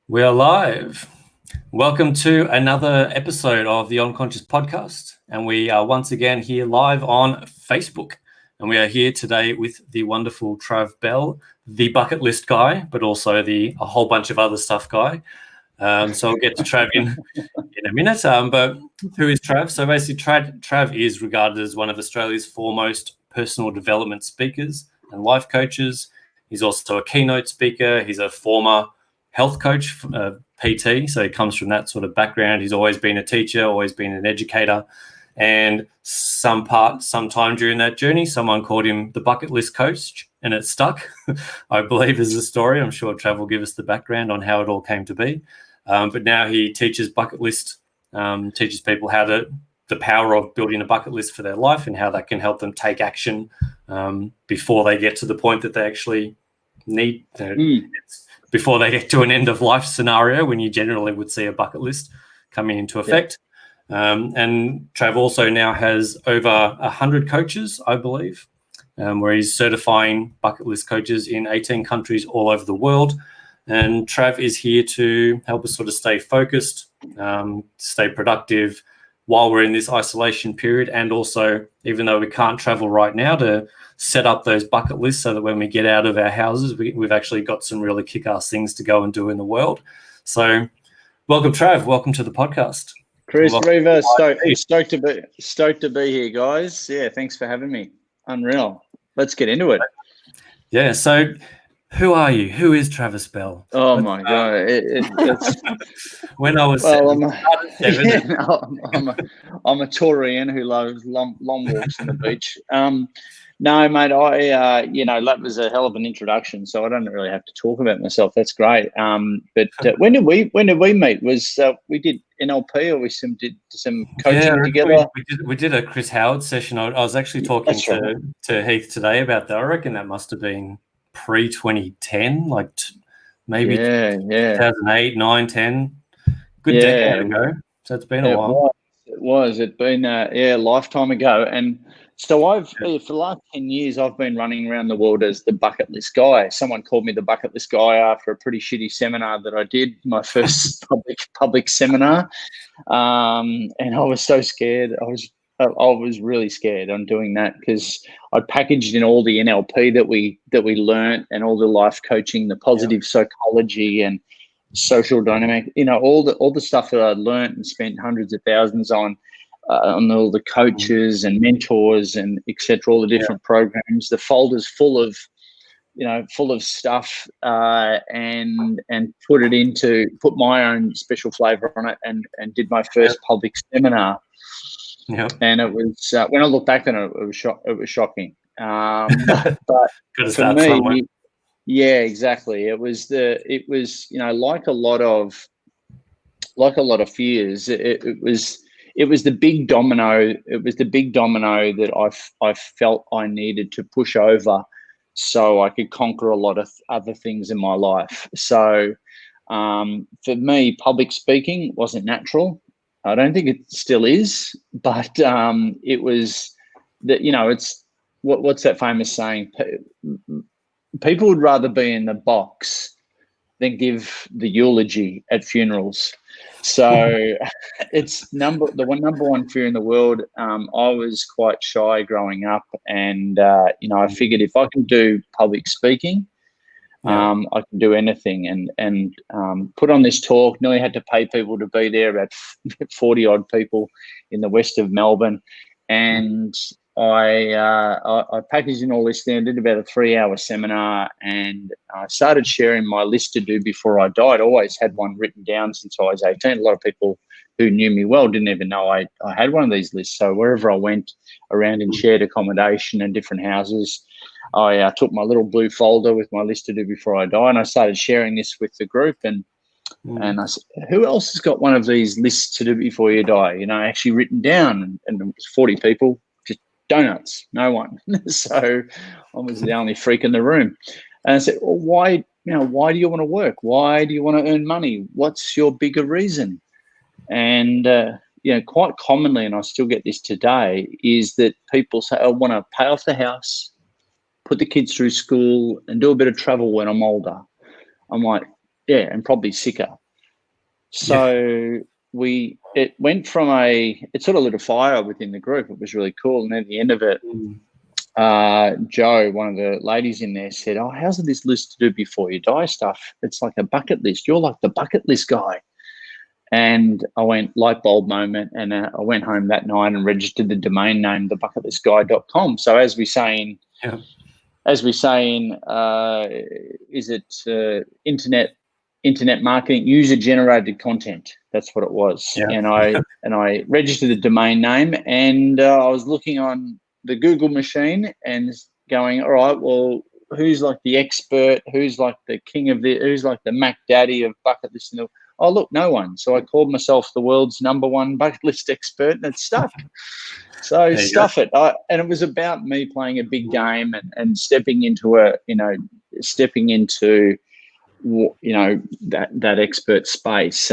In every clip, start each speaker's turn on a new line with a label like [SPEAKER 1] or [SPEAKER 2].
[SPEAKER 1] We are live. Welcome to another episode of the OnConscious podcast. And we are once again here live on Facebook. And we are here today with the wonderful Trav Bell, the bucket list guy, but also a whole bunch of other stuff guy. So I'll get to Trav in a minute. But who is Trav? So basically, Trav is regarded as one of Australia's foremost personal development speakers and life coaches. He's also a keynote speaker. He's a former health coach, PT, so he comes from that sort of background. He's always been a teacher, always been an educator, and sometime during that journey, someone called him the bucket list coach, and it stuck. I believe is the story. I'm sure Trav will give us the background on how it all came to be. But now he teaches bucket list, teaches people the power of building a bucket list for their life and how that can help them take action before they get to the point that they actually need before they get to an end of life scenario when you generally would see a bucket list coming into effect. And Trav also now has over 100 coaches, I believe, where he's certifying bucket list coaches in 18 countries all over the world. And Trav is here to help us sort of stay focused, stay productive while we're in this isolation period. And also, even though we can't travel right now, to set up those bucket lists so that when we get out of our houses, we've actually got some really kick-ass things to go and do in the world. So welcome, Trav. Welcome to the podcast.
[SPEAKER 2] Chris Reaver, stoked to be here, guys. Yeah, thanks for having me. Unreal. Let's get into it.
[SPEAKER 1] Yeah, so who are you? Who is Travis Bell?
[SPEAKER 2] Oh, my God. It's
[SPEAKER 1] when I was
[SPEAKER 2] seven. I'm a Taurian who loves long walks on the beach. No, mate, that was a hell of an introduction, so I don't really have to talk about myself. That's great. But when did we meet? We did NLP, or we did some coaching together?
[SPEAKER 1] We did a Chris Howard session. I was actually talking to Heath today about that. I reckon that must have been pre-2010, like maybe 2008, 9, 10. Good decade ago. So it's been a while.
[SPEAKER 2] It'd been a lifetime ago. And so for the last 10 years, I've been running around the world as the bucket list guy. Someone called me the bucket list guy after a pretty shitty seminar that I did, my first public seminar. And I was so scared. I was really scared on doing that because I'd packaged in all the NLP that we learnt and all the life coaching, the positive psychology and social dynamic, all the stuff that I'd learnt and spent hundreds of thousands on all the coaches and mentors and etc. All the different programs. The folder's full of stuff, and put my own special flavour on it, and did my first public seminar. And it was when I look back on it, it was shocking. But for me, yeah, exactly. It was like a lot of fears. It was the big domino. It was the big domino that I felt I needed to push over so I could conquer a lot of other things in my life. So for me, public speaking wasn't natural. I don't think it still is, but it was that, it's what's that famous saying? People would rather be in the box than give the eulogy at funerals. So it's number one fear in the world. I was quite shy growing up, and I figured if I can do public speaking, I can do anything. And put on this talk. Nearly had to pay people to be there, about 40 odd people in the west of Melbourne, and I packaged in all this thing. I did about a 3-hour seminar, and I started sharing my list to do before I died. I always had one written down since I was 18. A lot of people who knew me well didn't even know I had one of these lists. So wherever I went around in shared accommodation and different houses, I took my little blue folder with my list to do before I die, and I started sharing this with the group. And I said, who else has got one of these lists to do before you die? Actually written down, and it was 40 people. Donuts, no one. So I was the only freak in the room. And I said, well, why do you want to work? Why do you want to earn money? What's your bigger reason? And, quite commonly, and I still get this today, is that people say, I want to pay off the house, put the kids through school, and do a bit of travel when I'm older. I'm like, and probably sicker. So it went from it sort of lit a fire within the group. It was really cool. And at the end of it, Joe, one of the ladies in there, said, "Oh, how's this list to do before you die stuff? It's like a bucket list. You're like the bucket list guy." And I went, light bulb moment, and I went home that night and registered the domain name, thebucketlistguy.com. So as we say in, is it internet marketing, user generated content? That's what it was.
[SPEAKER 1] Yeah.
[SPEAKER 2] And I registered the domain name, and I was looking on the Google machine and going, all right, well, who's like the expert? Who's like the king of who's like the Mac Daddy of bucket list? Oh, look, no one. So I called myself the world's #1 bucket list expert, and it stuck. So stuff it. And it was about me playing a big game and stepping into that expert space,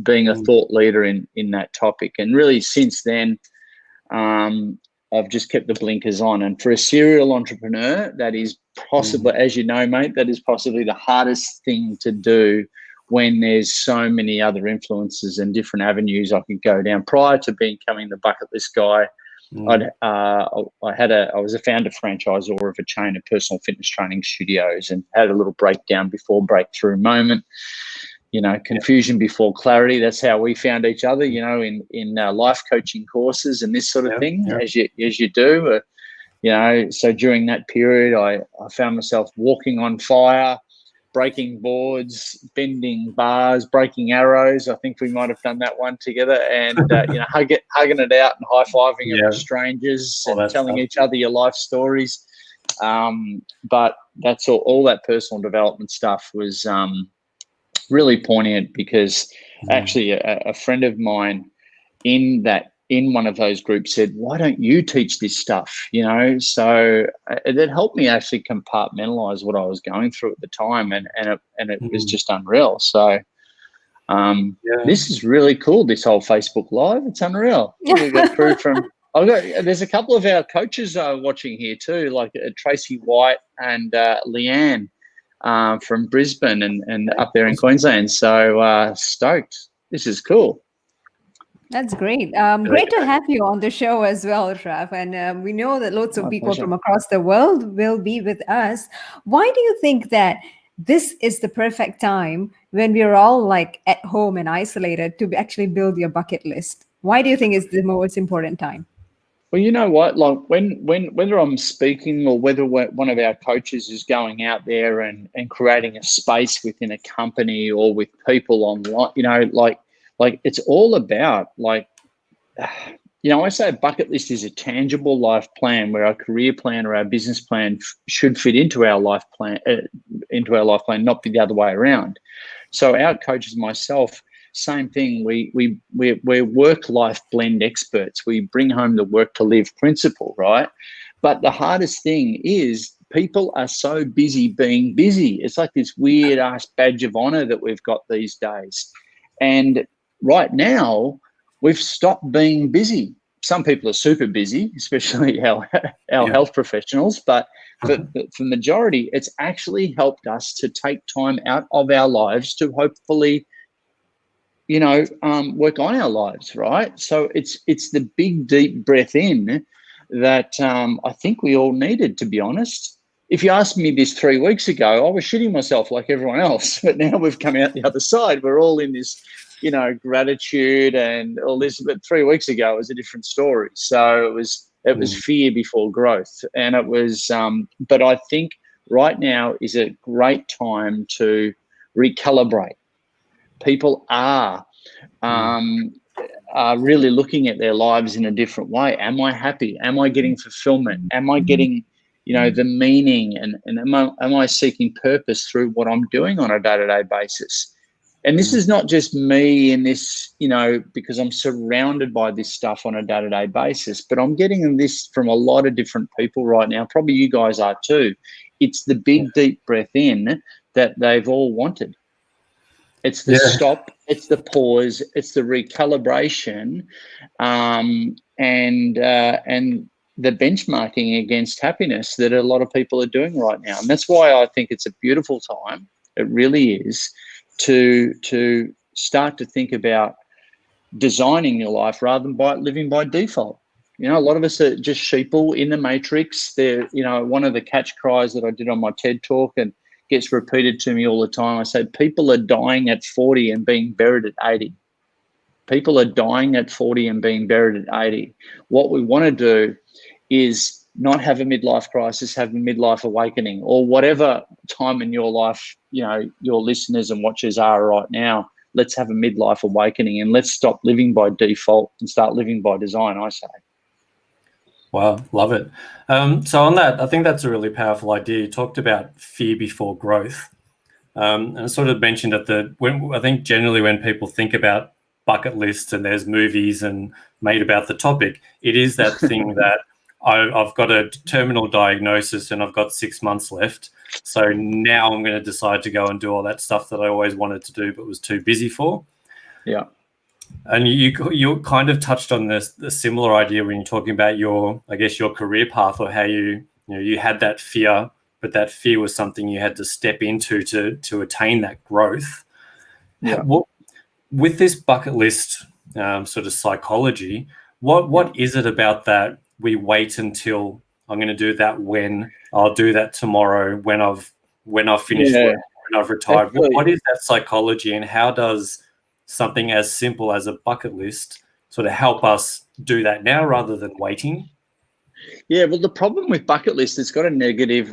[SPEAKER 2] being a thought leader in that topic. And really since then, I've just kept the blinkers on. And for a serial entrepreneur, that is possibly, as you know, mate, that is possibly the hardest thing to do when there's so many other influences and different avenues I could go down. Prior to becoming the bucket list guy, I was a founder franchisor of a chain of personal fitness training studios, and had a little breakdown before breakthrough moment. Confusion before clarity. That's how we found each other. In life coaching courses and this sort of thing, as you do. So during that period, I found myself walking on fire, breaking boards, bending bars, breaking arrows. I think we might have done that one together, and hugging it out and high-fiving it with strangers and telling each other your life stories. But that's all that personal development stuff was really poignant, because actually a friend of mine in one of those groups said, "Why don't you teach this stuff?" So it helped me actually compartmentalize what I was going through at the time, and it was just unreal. So this is really cool, this whole Facebook Live. It's unreal. We got through from there's a couple of our coaches watching here too, like Tracy White and Leanne from Brisbane and up there in Queensland. So stoked. This is cool.
[SPEAKER 3] That's great. Great to have you on the show as well, Trav. And we know that lots of people from across the world will be with us. Why do you think that this is the perfect time, when we're all like at home and isolated, to actually build your bucket list? Why do you think it's the most important time?
[SPEAKER 2] Well, you know what? Like whether I'm speaking or whether one of our coaches is going out there and creating a space within a company or with people online, like it's all about I say a bucket list is a tangible life plan, where our career plan or our business plan should fit into our life plan, not be the other way around. So our coaches, myself, same thing. We're work-life blend experts. We bring home the work to live principle, right? But the hardest thing is people are so busy being busy. It's like this weird ass badge of honor that we've got these days. And right now, we've stopped being busy. Some people are super busy, especially our health professionals. But for the majority, it's actually helped us to take time out of our lives to hopefully, work on our lives, right? So it's the big, deep breath in that I think we all needed, to be honest. If you asked me this 3 weeks ago, I was shitting myself like everyone else. But now we've come out the other side. We're all in this, gratitude and all this. But 3 weeks ago, it was a different story. So it was fear before growth. And it was, but I think right now is a great time to recalibrate. People are really looking at their lives in a different way. Am I happy? Am I getting fulfillment? Am I getting, the meaning? And am I seeking purpose through what I'm doing on a day-to-day basis? And this is not just me in this, because I'm surrounded by this stuff on a day-to-day basis, but I'm getting this from a lot of different people right now. Probably you guys are too. It's the big, deep breath in that they've all wanted. It's the stop, it's the pause, it's the recalibration, and the benchmarking against happiness that a lot of people are doing right now. And that's why I think it's a beautiful time. It really is, to start to think about designing your life rather than living by default. You know, a lot of us are just sheeple in the matrix. They're, you know, one of the catch cries that I did on my TED talk and gets repeated to me all the time. I say, people are dying at 40 and being buried at 80. People are dying at 40 and being buried at 80. What we want to do is not have a midlife crisis, have a midlife awakening, or whatever time in your life, you know, your listeners and watchers are right now. Let's have a midlife awakening and let's stop living by default and start living by design, I say.
[SPEAKER 1] Wow, love it. So on that, I think that's a really powerful idea. You talked about fear before growth, and sort of mentioned that I think generally when people think about bucket lists and there's movies and made about the topic, it is that thing that I've got a terminal diagnosis and I've got 6 months left. So now I'm going to decide to go and do all that stuff that I always wanted to do but was too busy for.
[SPEAKER 2] Yeah.
[SPEAKER 1] And you kind of touched on the similar idea when you're talking about your career path, or how you had that fear, but that fear was something you had to step into to attain that growth.
[SPEAKER 2] Yeah.
[SPEAKER 1] With this bucket list sort of psychology, what is it about that we wait until I'm going to do that, when I'll do that tomorrow, when I've finished work, when I've retired? What is that psychology, and how does something as simple as a bucket list sort of help us do that now rather than waiting?
[SPEAKER 2] Yeah, well, the problem with bucket list, it's got a negative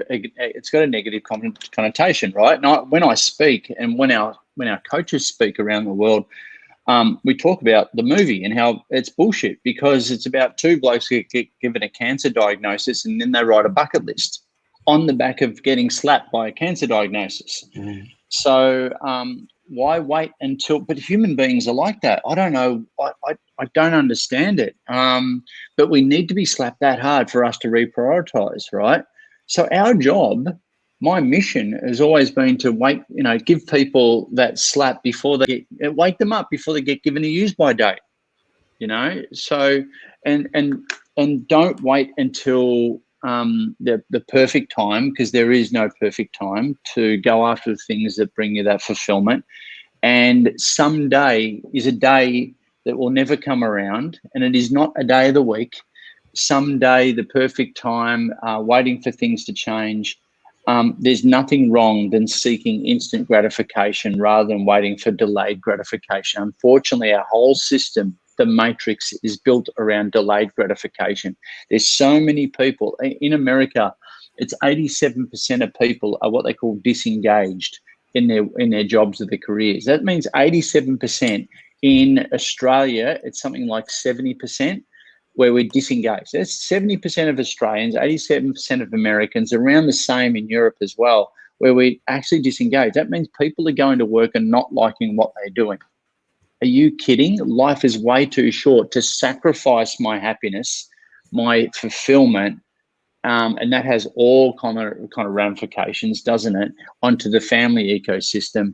[SPEAKER 2] connotation, right? And when I speak and when our coaches speak around the world, we talk about the movie and how it's bullshit, because it's about two blokes who get given a cancer diagnosis and then they write a bucket list on the back of getting slapped by a cancer diagnosis. Mm. So why wait until? But human beings are like that. I don't know. I don't understand it. But we need to be slapped that hard for us to reprioritize, right? So our job, my mission has always been to give people that slap before they wake them up before they get given a use by date. You know, so and don't wait until the perfect time, because there is no perfect time to go after the things that bring you that fulfillment. And someday is a day that will never come around, and it is not a day of the week. Someday, the perfect time, waiting for things to change. There's nothing wrong than seeking instant gratification rather than waiting for delayed gratification. Unfortunately, our whole system, the matrix, is built around delayed gratification. There's so many people in America. It's 87% of people are what they call disengaged in their jobs or their careers. That means 87%. In Australia, it's something like 70% where we're disengaged. That's 70% of Australians, 87% of Americans, around the same in Europe as well, where we actually disengage. That means people are going to work and not liking what they're doing. Are you kidding? Life is way too short to sacrifice my happiness, my fulfillment, and that has all kind of ramifications, doesn't it, onto the family ecosystem.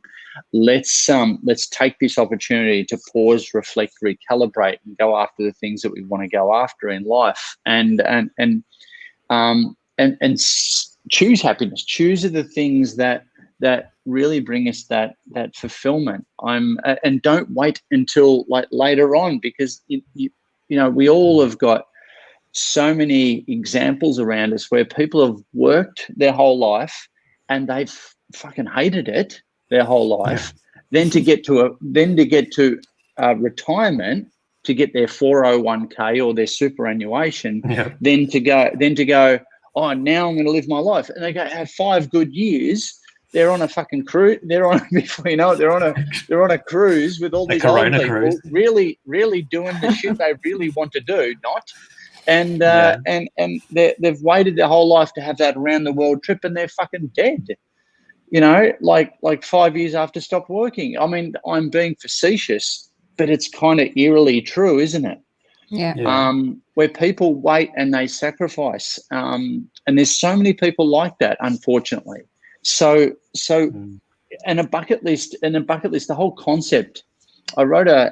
[SPEAKER 2] Let's take this opportunity to pause, reflect, recalibrate, and go after the things that we want to go after in life, and choose happiness. Choose the things that really bring us that fulfillment. And don't wait until later on, because we all have got so many examples around us where people have worked their whole life and they've fucking hated it their whole life. Then to get to retirement, to get their 401k or their superannuation, then to go, oh, now I'm going to live my life. And they have 5 good years. They're on a fucking cruise. They're on a cruise with all these old people, really doing the shit they really want to do, and they've waited their whole life to have that around the world trip, and they're fucking dead. Like 5 years after stop working. I mean, I'm being facetious, but it's kind of eerily true, isn't it?
[SPEAKER 3] Yeah.
[SPEAKER 2] Where people wait and they sacrifice, and there's so many people like that, unfortunately. So, and a bucket list, the whole concept. I wrote a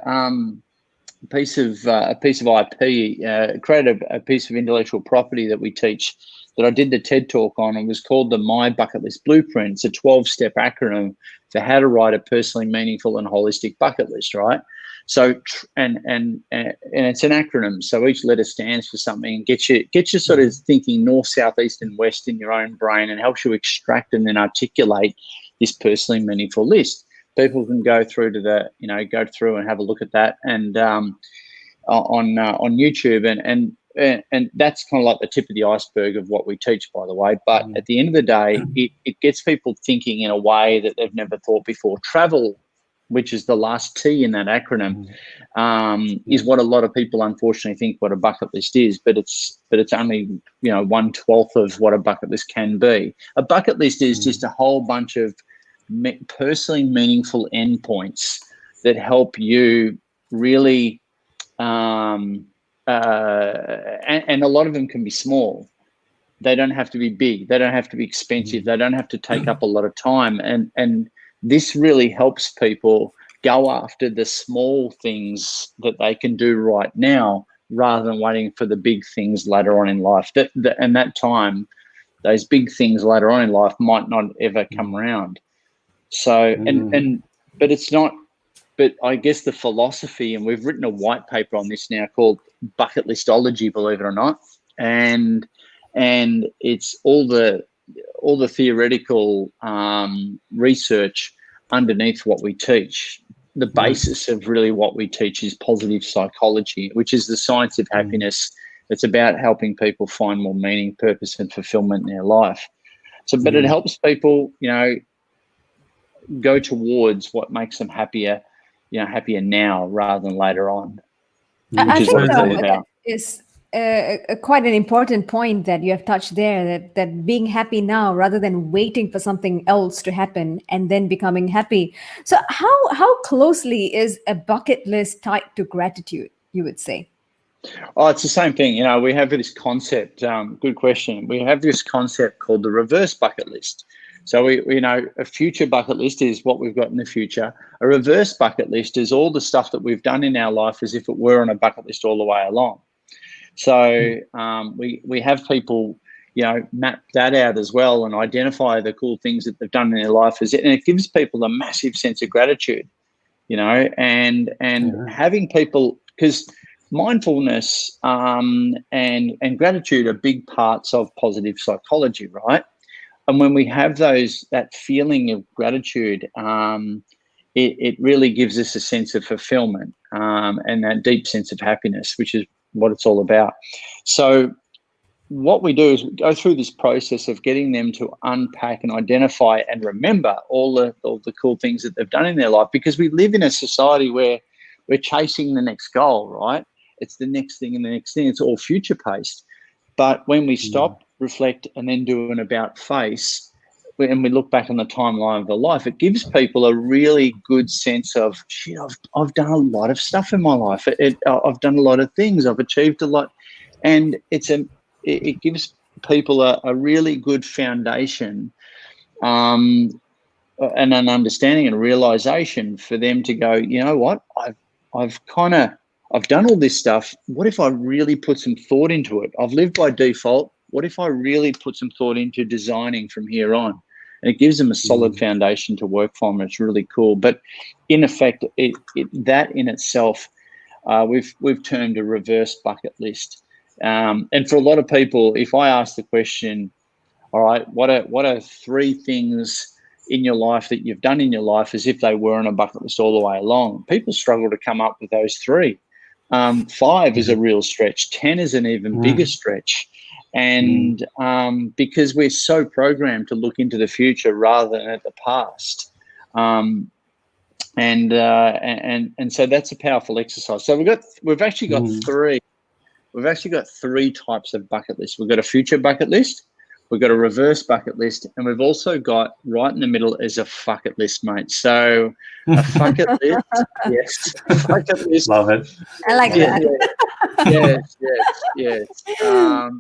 [SPEAKER 2] piece of IP, created a piece of intellectual property that we teach that I did the TED Talk on. It was called the My Bucket List Blueprint. It's a 12-step acronym for how to write a personally meaningful and holistic bucket list, right? So, and it's an acronym. So each letter stands for something and gets you sort of thinking north, south, east, and west in your own brain, and helps you extract and then articulate this personally meaningful list. People can go through to go through and have a look at that, and on YouTube, and that's kind of like the tip of the iceberg of what we teach, by the way. But at the end of the day, it gets people thinking in a way that they've never thought before. Travel, which is the last T in that acronym, is what a lot of people unfortunately think what a bucket list is, but it's only 1/12 of what a bucket list can be. A bucket list is just a whole bunch of personally meaningful endpoints that help you really, and a lot of them can be small. They don't have to be big. They don't have to be expensive. They don't have to take up a lot of time. And this really helps people go after the small things that they can do right now, rather than waiting for the big things later on in life. And that time, those big things later on in life might not ever come around. So, but it's not, but I guess the philosophy, and we've written a white paper on this now called Bucket Listology, believe it or not. And it's all the theoretical research underneath what we teach. The basis of really what we teach is positive psychology, which is the science of happiness. It's about helping people find more meaning, purpose, and fulfillment in their life. So, but it helps people, go towards what makes them happier now rather than later on.
[SPEAKER 3] I think that is quite an important point that you have touched there, that being happy now rather than waiting for something else to happen and then becoming happy. So how closely is a bucket list tied to gratitude, you would say?
[SPEAKER 2] Oh, it's the same thing. We have this concept. Good question. We have this concept called the reverse bucket list. So we a future bucket list is what we've got in the future. A reverse bucket list is all the stuff that we've done in our life as if it were on a bucket list all the way along. So we have people, map that out as well and identify the cool things that they've done in their life, and it gives people a massive sense of gratitude, and having people, because mindfulness and gratitude are big parts of positive psychology, right? And when we have that feeling of gratitude, it really gives us a sense of fulfillment and that deep sense of happiness, which is what it's all about. So what we do is go through this process of getting them to unpack and identify and remember all the cool things that they've done in their life, because we live in a society where we're chasing the next goal, right? It's the next thing and the next thing. It's all future-paced. But when we stop, reflect, and then do an about face, and we look back on the timeline of their life, it gives people a really good sense of, shit, I've done a lot of stuff in my life. I've done a lot of things. I've achieved a lot. And it gives people a really good foundation and an understanding and realization for them to go, you know what, I've done all this stuff. What if I really put some thought into it? I've lived by default. What if I really put some thought into designing from here on? And it gives them a solid foundation to work from. It's really cool. But in effect, that in itself, we've termed a reverse bucket list. And for a lot of people, if I ask the question, all right, what are 3 things in your life that you've done in your life as if they were on a bucket list all the way along? People struggle to come up with those 3. 5 is a real stretch. 10 is an even bigger stretch. And because we're so programmed to look into the future rather than at the past. And so that's a powerful exercise. So we've actually got 3. We've actually got 3 types of bucket lists. We've got a future bucket list, we've got a reverse bucket list, and we've also got right in the middle is a fuck it list, mate. So a fuck it list, yes, fuck it list.
[SPEAKER 1] Love it.
[SPEAKER 3] I like that.
[SPEAKER 2] Yes. A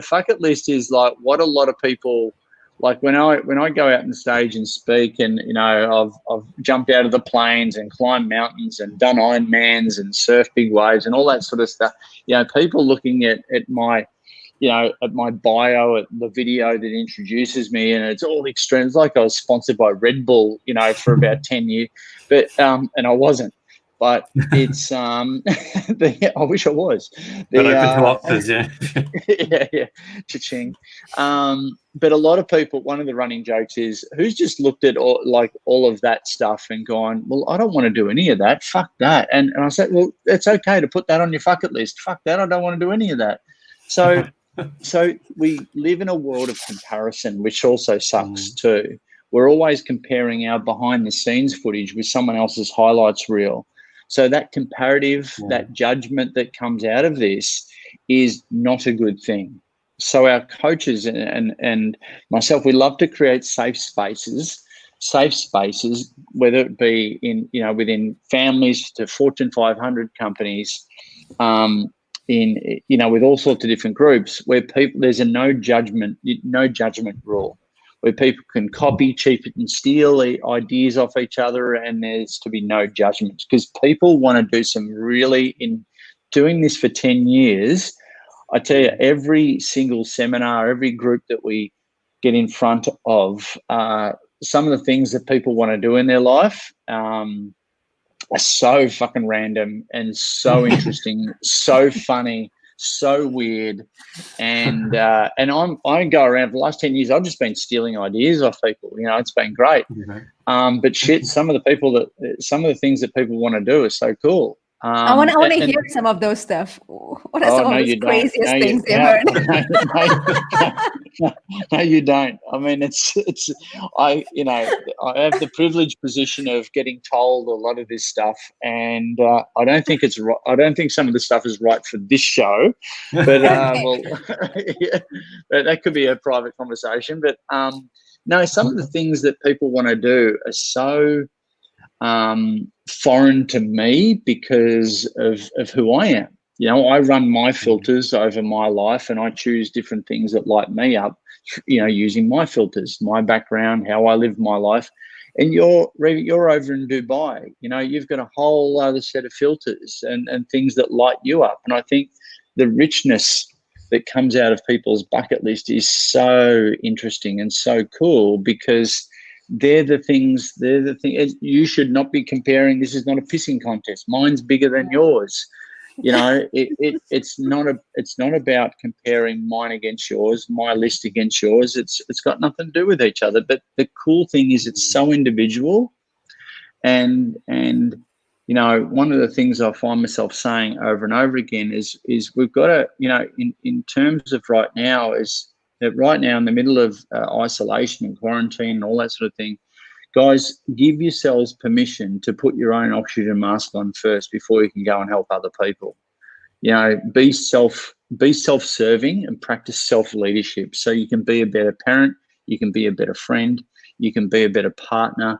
[SPEAKER 2] fuck it list is like what a lot of people, like when I go out on stage and speak, and I've jumped out of the planes and climbed mountains and done Ironmans and surfed big waves and all that sort of stuff. People looking at my at my bio, at the video that introduces me, and it's all extreme. It's like I was sponsored by Red Bull, for about 10 years, but and I wasn't. But it's I wish I was.
[SPEAKER 1] But open to offers, yeah.
[SPEAKER 2] yeah, cha-ching. But a lot of people, one of the running jokes is, who's just looked at all of that stuff and gone, well, I don't want to do any of that. Fuck that. And I said, well, it's okay to put that on your bucket list. Fuck that. I don't want to do any of that. So we live in a world of comparison, which also sucks too. We're always comparing our behind the scenes footage with someone else's highlights reel. So that comparative, that judgment that comes out of this is not a good thing. So our coaches and myself, we love to create safe spaces, whether it be in, within families to Fortune 500 companies, with all sorts of different groups where there's a no judgment rule, where people can copy, cheat, and steal ideas off each other, and there's to be no judgments, because people want to do some really, in doing this for 10 years, I tell you, every single seminar, every group that we get in front of, some of the things that people want to do in their life are so fucking random and so interesting, so funny, so weird, and I go around for the last 10 years. I've just been stealing ideas off people. It's been great. But shit, some of the things that people want to do are so cool.
[SPEAKER 3] I want to hear some of those stuff. What are some of the craziest things you've heard?
[SPEAKER 2] No, you don't. I mean, I have the privileged position of getting told a lot of this stuff, and I don't think it's right. I don't think some of the stuff is right for this show, but but that could be a private conversation. But no, some of the things that people want to do are so foreign to me because of who I am. I run my filters over my life, and I choose different things that light me up, using my filters, my background, how I live my life. And you're over in Dubai, you've got a whole other set of filters and things that light you up. And I think the richness that comes out of people's bucket list is so interesting and so cool, because they're the things. You should not be comparing. This is not a pissing contest. Mine's bigger than yours. It's not about comparing mine against yours, my list against yours. It's got nothing to do with each other. But the cool thing is it's so individual, and one of the things I find myself saying over and over again is we've got to, in terms of right now, is that right now in the middle of isolation and quarantine and all that sort of thing, guys, give yourselves permission to put your own oxygen mask on first before you can go and help other people. Be self-serving and practice self-leadership so you can be a better parent, you can be a better friend, you can be a better partner,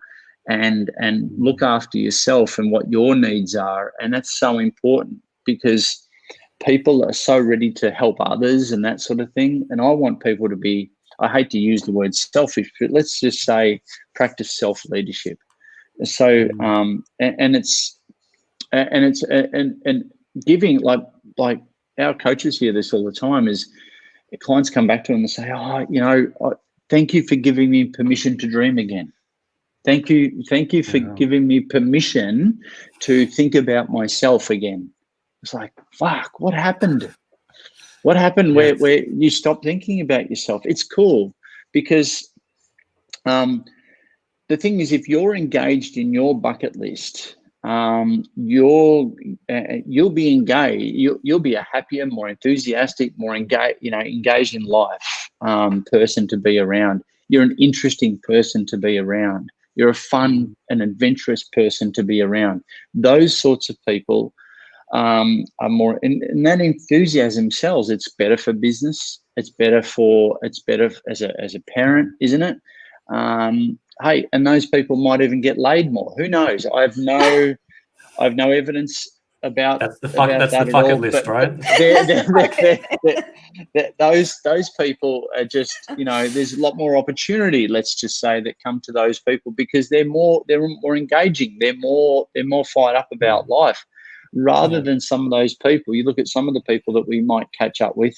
[SPEAKER 2] and look after yourself and what your needs are. And that's so important, because people are so ready to help others and that sort of thing. And I want people to be, I hate to use the word selfish, but let's just say practice self-leadership. So, and giving, like our coaches hear this all the time, is clients come back to them and say, thank you for giving me permission to dream again. Thank you for giving me permission to think about myself again. It's like, fuck, what happened? What happened where you stopped thinking about yourself? It's cool, because the thing is, if you're engaged in your bucket list, you'll be engaged. You'll be a happier, more enthusiastic, more engaged in life person to be around. You're an interesting person to be around. You're a fun and adventurous person to be around. Those sorts of people are more, and that enthusiasm sells. It's better for business. It's better as a parent, isn't it? Hey, and those people might even get laid more. Who knows? I have no evidence about
[SPEAKER 1] that's the
[SPEAKER 2] bucket
[SPEAKER 1] list, right?
[SPEAKER 2] Those people are just, there's a lot more opportunity, let's just say, that come to those people, because they're more engaging, they're more fired up about life, rather than some of those people. You look at some of the people that we might catch up with,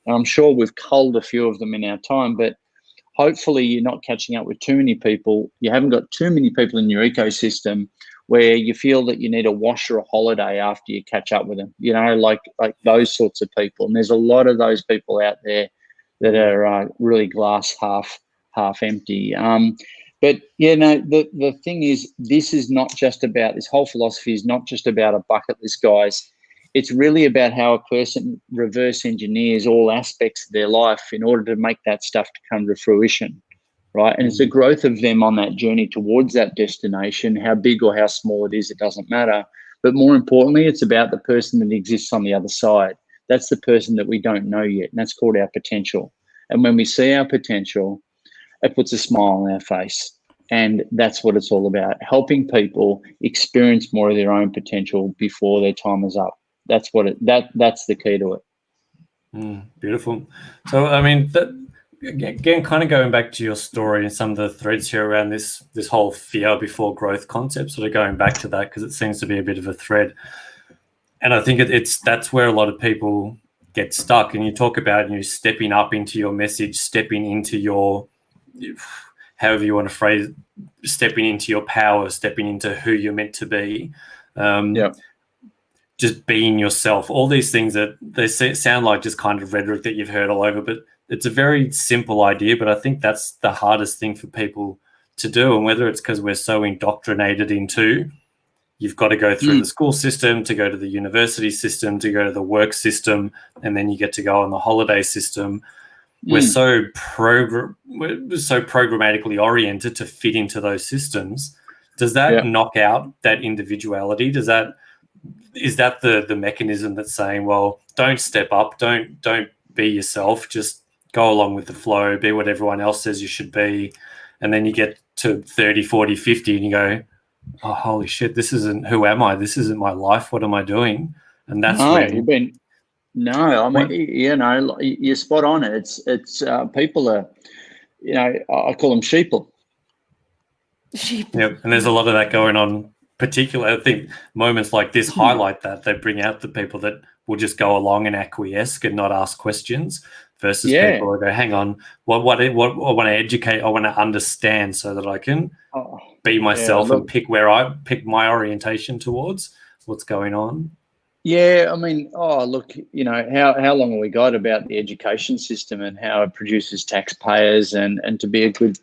[SPEAKER 2] And I'm sure we've culled a few of them in our time, but hopefully you're not catching up with too many people. You haven't got too many people in your ecosystem where you feel that you need a wash or a holiday after you catch up with them, like those sorts of people. And there's a lot of those people out there that are really glass half empty. But the thing is, this whole philosophy is not just about a bucket list, guys. It's really about how a person reverse engineers all aspects of their life in order to make that stuff to come to fruition, right? And it's the growth of them on that journey towards that destination. How big or how small it is, it doesn't matter. But more importantly, it's about the person that exists on the other side. That's the person that we don't know yet, and that's called our potential. And when we see our potential, it puts a smile on our face. And that's what it's all about, helping people experience more of their own potential before their time is up. That's that's the key to it.
[SPEAKER 1] Beautiful. So, I mean, again, kind of going back to your story and some of the threads here around this whole fear before growth concept, sort of going back to that, because it seems to be a bit of a thread. And I think that's where a lot of people get stuck. And you talk about stepping up into your message, stepping into your, however you want to phrase it, stepping into your power, stepping into who you're meant to be. Just being yourself, all these things that they sound like just kind of rhetoric that you've heard all over, but it's a very simple idea. But I think that's the hardest thing for people to do. And whether it's because we're so indoctrinated into, you've got to go through the school system, to go to the university system, to go to the work system, and then you get to go on the holiday system. We're so programmatically oriented to fit into those systems. Does that knock out that individuality? Is that the mechanism that's saying, well, don't step up, don't be yourself, just go along with the flow, be what everyone else says you should be, and then you get to 30, 40, 50 and you go, oh, holy shit, who am I? This isn't my life. What am I doing? And that's
[SPEAKER 2] you're spot on. It's people are, I call them sheeple.
[SPEAKER 1] Yep, and there's a lot of that going on. Particularly, I think moments like this highlight that. They bring out the people that will just go along and acquiesce and not ask questions, versus people that go, hang on, what I want to educate, I want to understand so that I can be myself and pick my orientation towards what's going on.
[SPEAKER 2] Yeah, I mean, how long have we got about the education system and how it produces taxpayers and to be a good,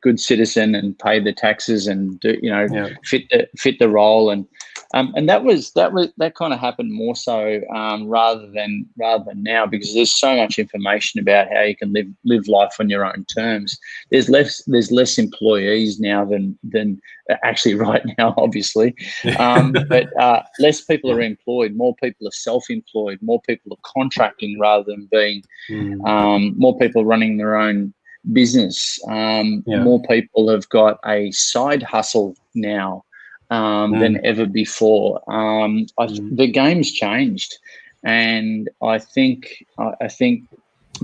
[SPEAKER 2] good citizen and pay the taxes and do, fit the role, and that kind of happened more so rather than now, because there's so much information about how you can live life on your own terms. There's less employees now than actually right now, obviously, but less people are employed, more people are self-employed, more people are contracting rather than being more people running their own business. More people have got a side hustle now than ever before. The game's changed, and I think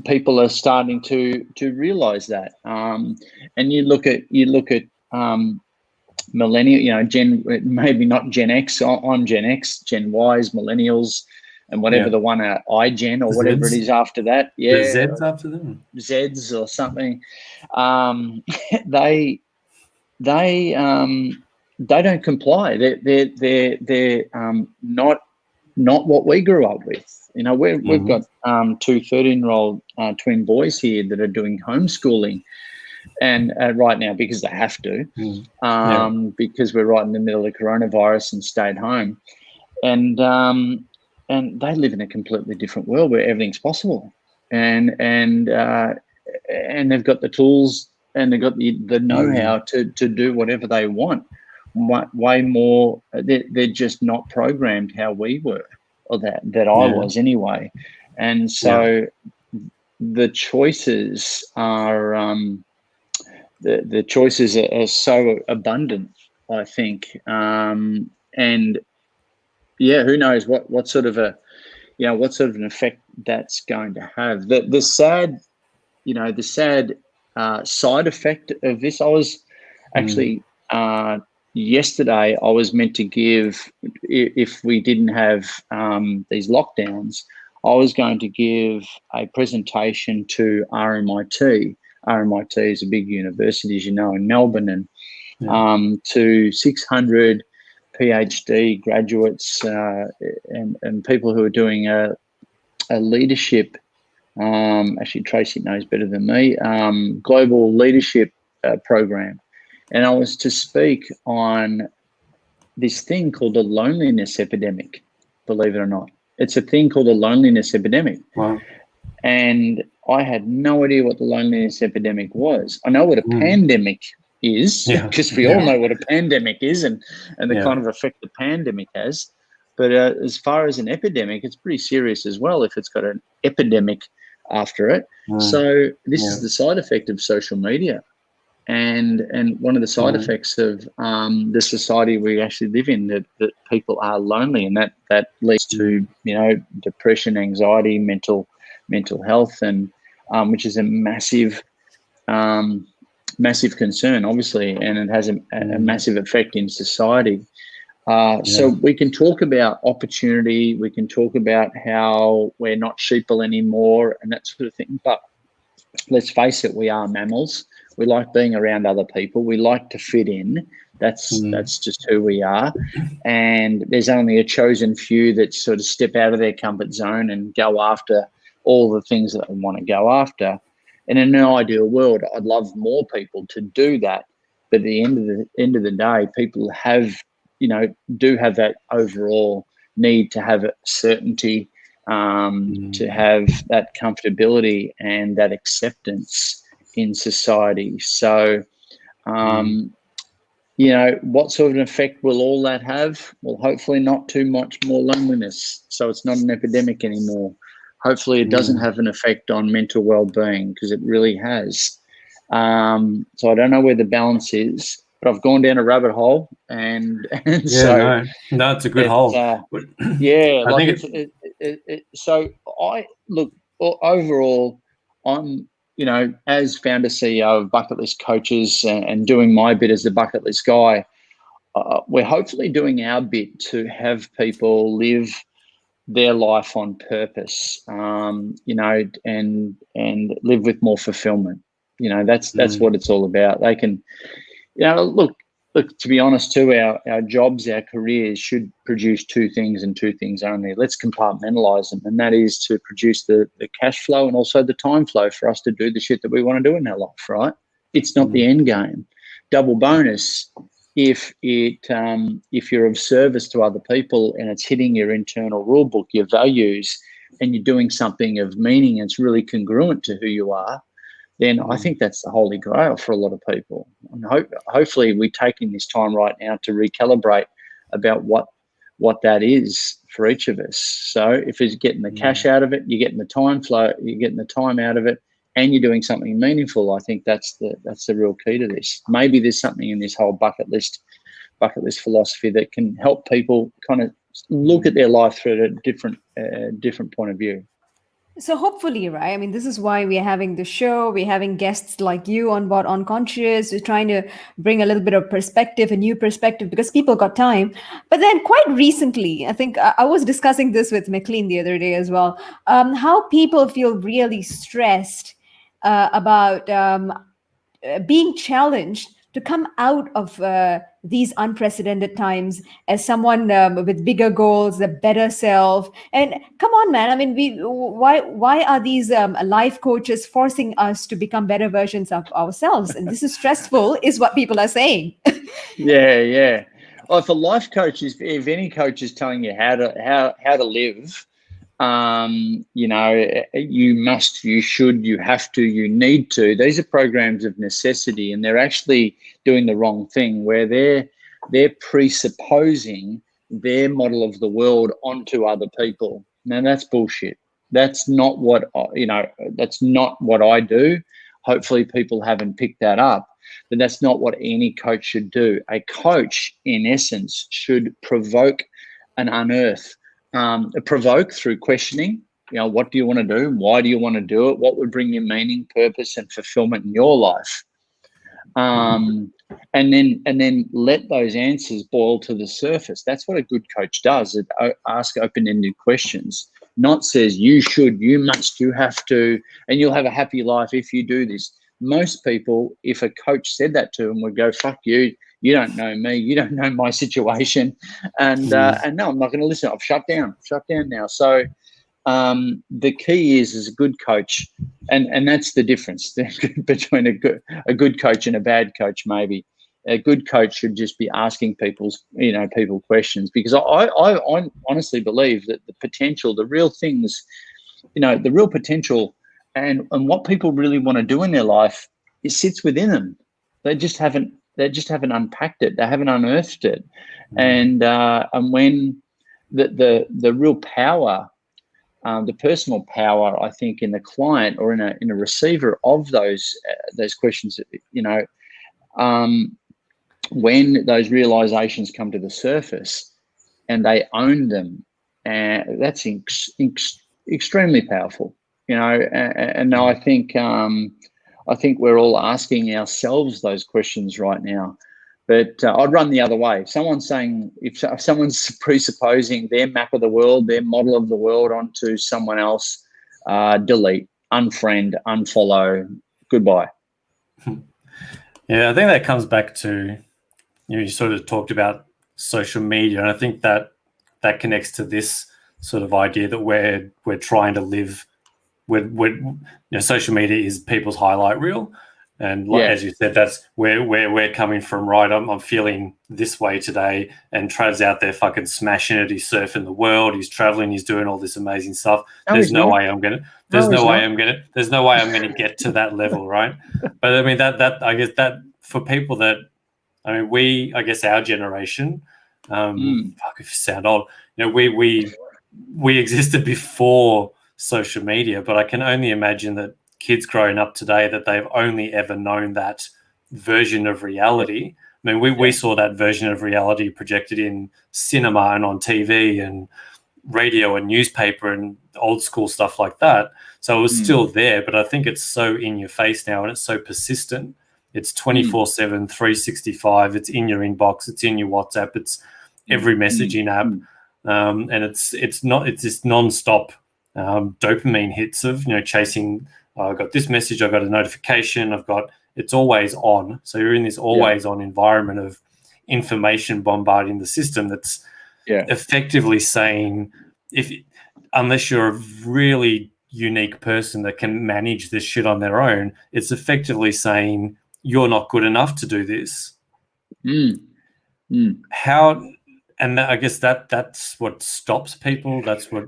[SPEAKER 2] people are starting to realize that. And you look at millennial, maybe not Gen X. I'm Gen X, Gen Y's, millennials, and whatever the one iGen or whatever it is after that. Yeah,
[SPEAKER 1] the Zeds after them.
[SPEAKER 2] Zeds or something. They don't comply. They're not what we grew up with. We've got 2 13-year-old twin boys here that are doing homeschooling, and right now because they have to, because we're right in the middle of coronavirus and stayed home, and they live in a completely different world where everything's possible, and they've got the tools and they've got the know-how to do whatever they want. Way more, they're just not programmed how we were, or that I was anyway. And so the choices are the choices are so abundant, I think. And who knows what sort of an effect that's going to have. The sad side effect of this, I was actually yesterday I was meant to give, if we didn't have these lockdowns, I was going to give a presentation to RMIT. RMIT is a big university, as you know, in Melbourne, and to 600 PhD graduates and people who are doing a leadership. Actually, Tracy knows better than me. Global leadership program, and I was to speak on this thing called the loneliness epidemic. Believe it or not, it's a thing called the loneliness epidemic.
[SPEAKER 1] Wow.
[SPEAKER 2] And I had no idea what the loneliness epidemic was. I know what a pandemic is, because we all know what a pandemic is and the kind of effect the pandemic has. But as far as an epidemic, it's pretty serious as well if it's got an epidemic after it. So this is the side effect of social media. And one of the side effects of the society we actually live in, that people are lonely, and that leads to, depression, anxiety, mental health, and which is a massive concern, obviously, and it has a massive effect in society. So we can talk about opportunity, we can talk about how we're not sheeple anymore and that sort of thing, but let's face it, we are mammals. We like being around other people. We like to fit in. That's just who we are. And there's only a chosen few that sort of step out of their comfort zone and go after all the things that they want to go after. And in an ideal world, I'd love more people to do that. But at the end of the day, people do have that overall need to have certainty, to have that comfortability and that acceptance in society. So, what sort of an effect will all that have? Well, hopefully not too much more loneliness, so it's not an epidemic anymore. Hopefully it doesn't have an effect on mental well-being, because it really has. So I don't know where the balance is, but I've gone down a rabbit hole, and so
[SPEAKER 1] no, it's a good hole.
[SPEAKER 2] So I look overall, I'm as founder CEO of Bucket List Coaches and doing my bit as the bucket list guy. We're hopefully doing our bit to have people live their life on purpose, and live with more fulfillment. That's what it's all about. They can, look, to be honest too, our jobs, our careers should produce two things and two things only. Let's compartmentalize them, and that is to produce the cash flow and also the time flow for us to do the shit that we want to do in our life, right? It's not the end game. Double bonus, if you're of service to other people and it's hitting your internal rule book, your values, and you're doing something of meaning and it's really congruent to who you are, then I think that's the holy grail for a lot of people. And hopefully we're taking this time right now to recalibrate about what that is for each of us. So if it's getting the cash out of it, you're getting the time flow, you're getting the time out of it, and you're doing something meaningful, I think that's the real key to this. Maybe there's something in this whole bucket list philosophy that can help people kind of look at their life through a different point of view.
[SPEAKER 3] So hopefully, right? I mean, this is why we're having the show. We're having guests like you on board OnConscious. We're trying to bring a little bit of perspective, a new perspective, because people got time. But then quite recently, I think I was discussing this with McLean the other day as well, how people feel really stressed about being challenged to come out of these unprecedented times as someone with bigger goals, a better self. And come on, man. I mean, why are these life coaches forcing us to become better versions of ourselves? And this is stressful, is what people are saying.
[SPEAKER 2] Yeah. Well, if a life coach if any coach is telling you how to live, you must, you should, you have to, you need to. These are programs of necessity, and they're actually doing the wrong thing, where they're presupposing their model of the world onto other people. Now that's bullshit. That's not what that's not what I do. Hopefully people haven't picked that up, but that's not what any coach should do. A coach, in essence, should provoke and unearth. Provoke through questioning. What do you want to do? Why do you want to do it? What would bring you meaning, purpose, and fulfillment in your life? And then let those answers boil to the surface. That's what a good coach does. It ask open-ended questions not says you should, you must, you have to, and you'll have a happy life if you do this. Most people, if a coach said that to them, would go, fuck you, you don't know me, you don't know my situation. And no, I'm not going to listen. I've shut down now. So the key is a good coach, and that's the difference between a good coach and a bad coach. Maybe a good coach should just be asking people questions, because I honestly believe that the potential, the real things, the real potential and what people really want to do in their life, it sits within them. They just haven't unpacked it. They haven't unearthed it. And when the real power, the personal power, I think, in the client or in a receiver of those questions, when those realizations come to the surface and they own them, that's extremely powerful. And I think we're all asking ourselves those questions right now. But I'd run the other way. If someone's presupposing their map of the world, their model of the world onto someone else, delete, unfriend, unfollow, goodbye.
[SPEAKER 1] Yeah, I think that comes back to, you sort of talked about social media, and I think that connects to this sort of idea that we're trying to live with. Social media is people's highlight reel. And as you said, that's where we're coming from, right? I'm feeling this way today, and Trav's out there fucking smashing it. He's surfing the world. He's traveling. He's doing all this amazing stuff. There's no way I'm gonna get to that level, right? But I mean that I guess that for people that, I guess our generation, fuck if you sound old, we existed before social media, but I can only imagine that kids growing up today, that they've only ever known that version of reality. I mean, we saw that version of reality projected in cinema and on TV and radio and newspaper and old school stuff like that. So it was still there, but I think it's so in your face now, and it's so persistent. It's 24/7, 365. It's in your inbox. It's in your WhatsApp. It's every messaging app. And it's this nonstop dopamine hits of, chasing, I got this message, I got a notification, it's always on. So you're in this always on environment of information bombarding the system that's effectively saying, unless you're a really unique person that can manage this shit on their own, it's effectively saying you're not good enough to do this. How, and I guess that's what stops people. That's what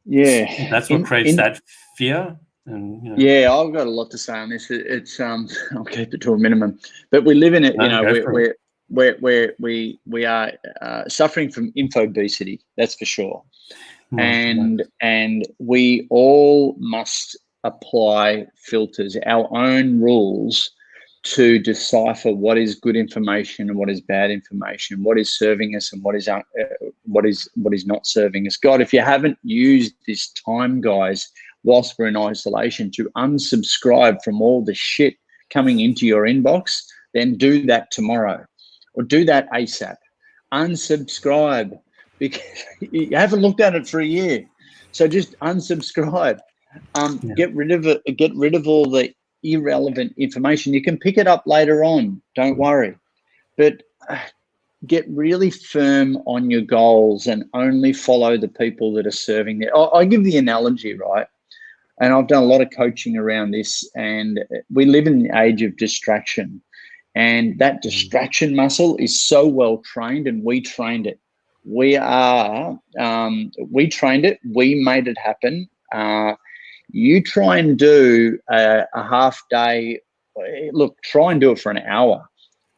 [SPEAKER 1] creates that fear. And
[SPEAKER 2] I've got a lot to say on this. It's I'll keep it to a minimum, but we live in it. We are suffering from infobesity. That's for sure. And we all must apply filters, our own rules, to decipher what is good information and what is bad information, what is serving us and what is not serving us. God, if you haven't used this time, guys, whilst we're in isolation, to unsubscribe from all the shit coming into your inbox, then do that tomorrow, or do that ASAP. Unsubscribe, because you haven't looked at it for a year. So just unsubscribe. Get rid of it. Get rid of all the irrelevant information. You can pick it up later on. Don't worry. But get really firm on your goals and only follow the people that are serving there. I give the analogy, right? And I've done a lot of coaching around this, and we live in the age of distraction, and that distraction muscle is so well trained, and we trained it. We trained it. We made it happen. You try and do a half day. Look, try and do it for an hour.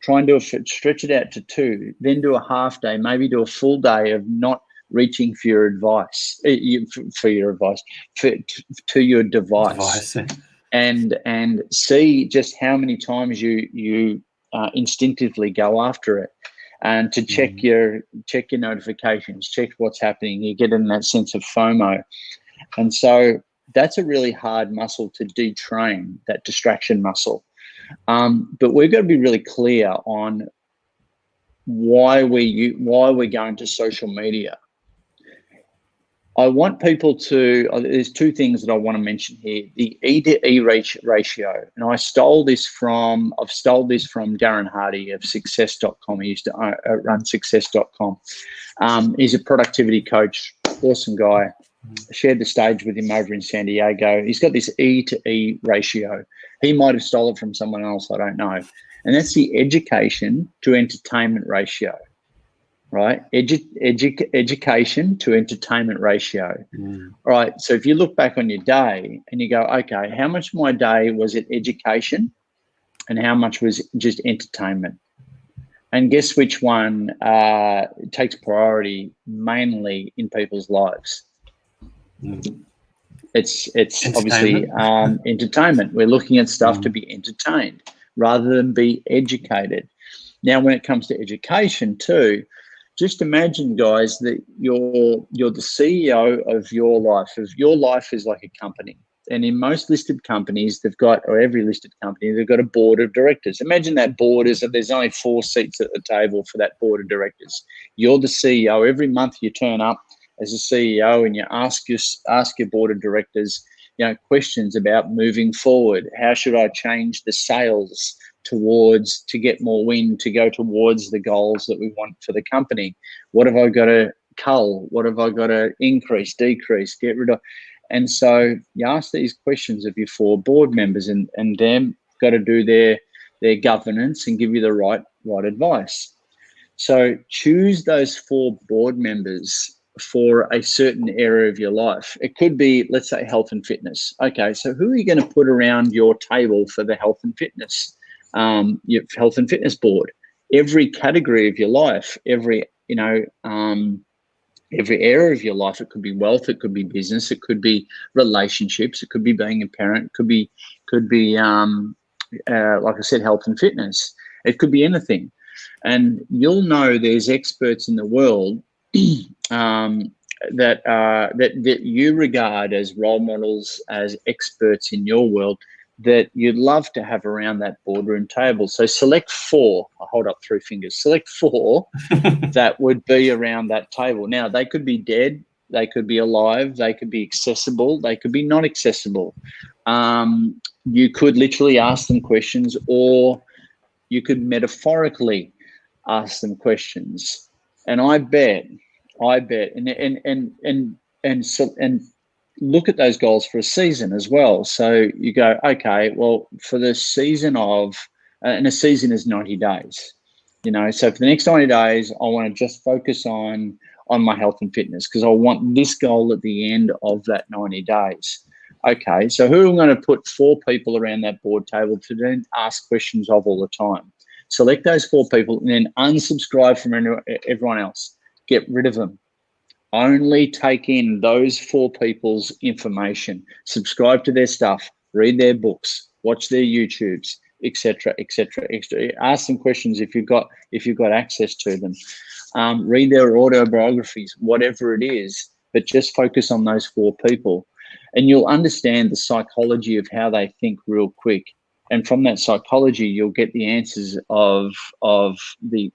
[SPEAKER 2] Try and stretch it out to 2, then do a half day, maybe do a full day of not reaching for your advice, to your device, and see just how many times you instinctively go after it, and to check your notifications, check what's happening. You get in that sense of FOMO, and so that's a really hard muscle to detrain, that distraction muscle. But we've got to be really clear on why we're going to social media. I want people to, there's two things that I want to mention here. The E to E ratio, and I've stole this from Darren Hardy of success.com. He used to run success.com. He's a productivity coach, awesome guy. I shared the stage with him over in San Diego. He's got this E to E ratio. He might have stolen it from someone else, I don't know. And that's the education to entertainment ratio. Right, education to entertainment ratio. All right, so if you look back on your day and you go, okay, how much of my day was it education and how much was just entertainment? And guess which one takes priority mainly in people's lives? It's obviously entertainment. We're looking at stuff to be entertained rather than be educated. Now, when it comes to education too, just imagine, guys, that you're the CEO of your life. Your life is like a company. And in most listed companies, or every listed company, they've got a board of directors. Imagine that board is that there's only 4 seats at the table for that board of directors. You're the CEO. Every month you turn up as a CEO and you ask your board of directors, questions about moving forward. How should I change the sales to get more wind, to go towards the goals that we want for the company? What have I got to cull? What have I got to increase, decrease, get rid of? And so you ask these questions of your 4 board members, and them got to do their governance and give you the right advice. So choose those 4 board members for a certain area of your life. It could be, let's say, health and fitness. Okay, so who are you going to put around your table for the health and fitness? Your health and fitness board. Every category of your life, every area of your life. It could be wealth, it could be business, it could be relationships, it could be being a parent, it could be like I said, health and fitness. It could be anything. And you'll know there's experts in the world that you regard as role models, as experts in your world, that you'd love to have around that boardroom table. So select 4. I'll hold up 3 fingers. Select 4 that would be around that table. Now, they could be dead, they could be alive, they could be accessible, they could be not accessible. You could literally ask them questions, or you could metaphorically ask them questions. And I bet, and look at those goals for a season as well. So you go, okay, well, for the season of, and a season is 90 days, so for the next 90 days, I want to just focus on my health and fitness because I want this goal at the end of that 90 days. Okay, so who am I going to put 4 people around that board table to then ask questions of all the time? Select those 4 people and then unsubscribe from everyone else. Get rid of them. Only take in those 4 people's information. Subscribe to their stuff. Read their books. Watch their YouTubes, etc., etc., etc. Ask them questions if you've got access to them. Read their autobiographies, whatever it is. But just focus on those 4 people, and you'll understand the psychology of how they think real quick. And from that psychology, you'll get the answers of the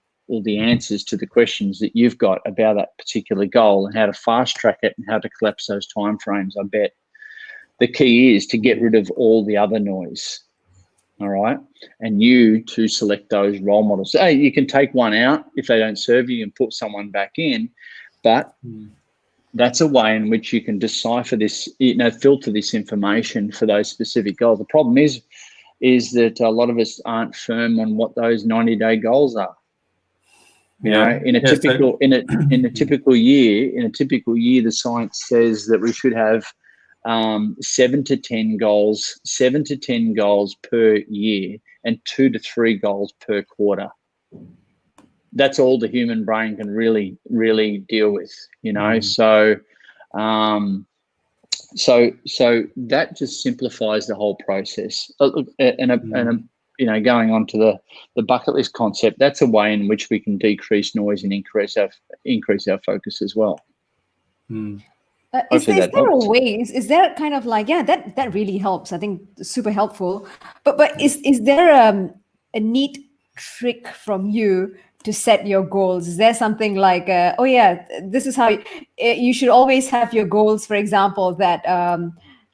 [SPEAKER 2] answers to the questions that you've got about that particular goal and how to fast track it and how to collapse those timeframes. I bet the key is to get rid of all the other noise. All right. And you to select those role models. Hey, you can take one out if they don't serve you and put someone back in, but that's a way in which you can decipher this, filter this information for those specific goals. The problem is that a lot of us aren't firm on what those 90-day goals are. In a typical year, the science says that we should have 7 to 10 goals per year and 2 to 3 goals per quarter. That's all the human brain can really, really deal with, So that just simplifies the whole process. Going on to the bucket list concept, that's a way in which we can decrease noise and increase our focus as well.
[SPEAKER 3] Is there a way? Is there kind of like, that really helps? I think super helpful. But is there a neat trick from you to set your goals? Is there something like, oh yeah, this is how you should always have your goals, for example, that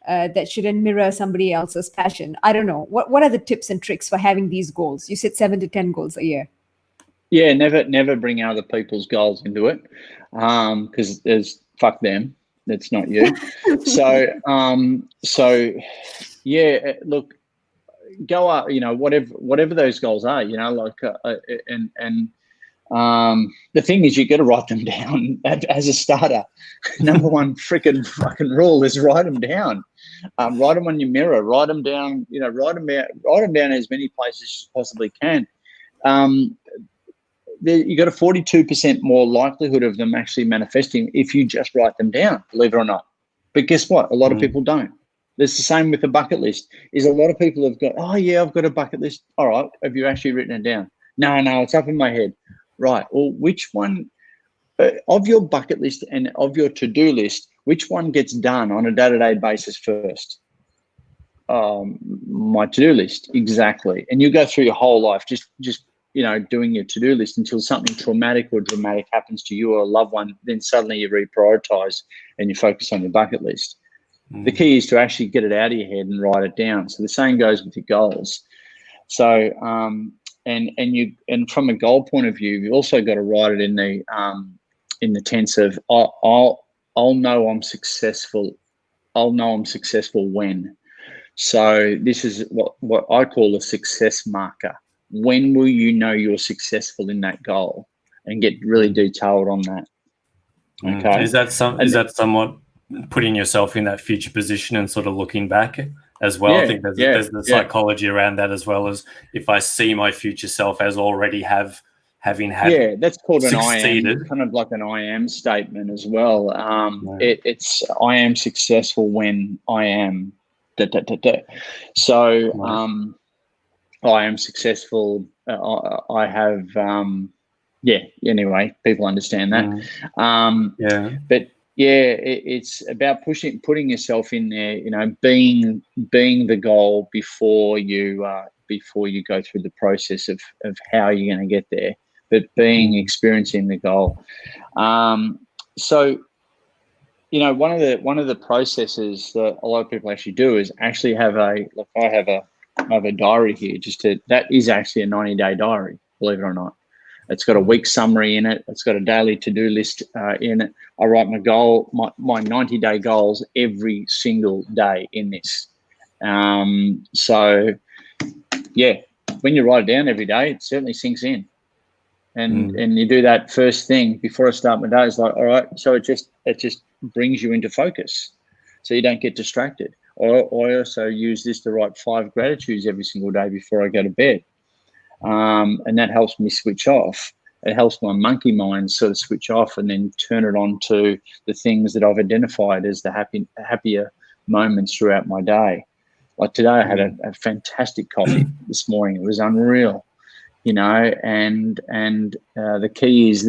[SPEAKER 3] that shouldn't mirror somebody else's passion? I don't know. What are the tips and tricks for having these goals? You said 7 to 10 goals a year.
[SPEAKER 2] Yeah, never bring other people's goals into it, because there's fuck them. That's not you. So yeah, look, go up. Whatever those goals are. The thing is, you got to write them down as a starter. Number one freaking fucking rule is write them down. Write them on your mirror. Write them down. Write them down as many places as you possibly can. You got a 42% more likelihood of them actually manifesting if you just write them down, believe it or not. But guess what? A lot of people don't. It's the same with the bucket list. Is a lot of people have got, oh yeah, I've got a bucket list. All right, have you actually written it down? No, it's up in my head. Right. Well, which one of your bucket list and of your to-do list, which one gets done on a day-to-day basis first? My to-do list, exactly. And you go through your whole life just doing your to-do list until something traumatic or dramatic happens to you or a loved one. Then suddenly you reprioritize and you focus on your bucket list. The key is to actually get it out of your head and write it down. So the same goes with your goals. So and from a goal point of view, you've also got to write it in the tense of I'll know I'm successful. I'll know I'm successful when. So this is what I call a success marker. When will you know you're successful in that goal? And get really detailed on that. Okay.
[SPEAKER 1] Is that somewhat putting yourself in that future position and sort of looking back as well?
[SPEAKER 2] Yeah,
[SPEAKER 1] I think there's the psychology around that, as well as if I see my future self as already having had
[SPEAKER 2] that's called
[SPEAKER 1] succeeded.
[SPEAKER 2] an I am, kind of like an I am statement as well. It's I am successful when I am So I am successful. I have anyway, people understand that. But it's about putting yourself in there, being the goal before you go through the process of how you're going to get there, but experiencing the goal. So one of the processes that a lot of people actually do is actually have I have a diary here. That is actually a 90-day diary, believe it or not. It's got a week summary in it. It's got a daily to-do list in it. I write my 90-day goals every single day in this. So yeah, when you write it down every day, it certainly sinks in. And you do that first thing before I start my day. It's like, all right, so it just brings you into focus, so you don't get distracted. I also use this to write 5 gratitudes every single day before I go to bed, and that helps me switch off. It helps my monkey mind sort of switch off and then turn it on to the things that I've identified as the happier moments throughout my day. Like today, I had a fantastic coffee this morning. It was unreal. And the key is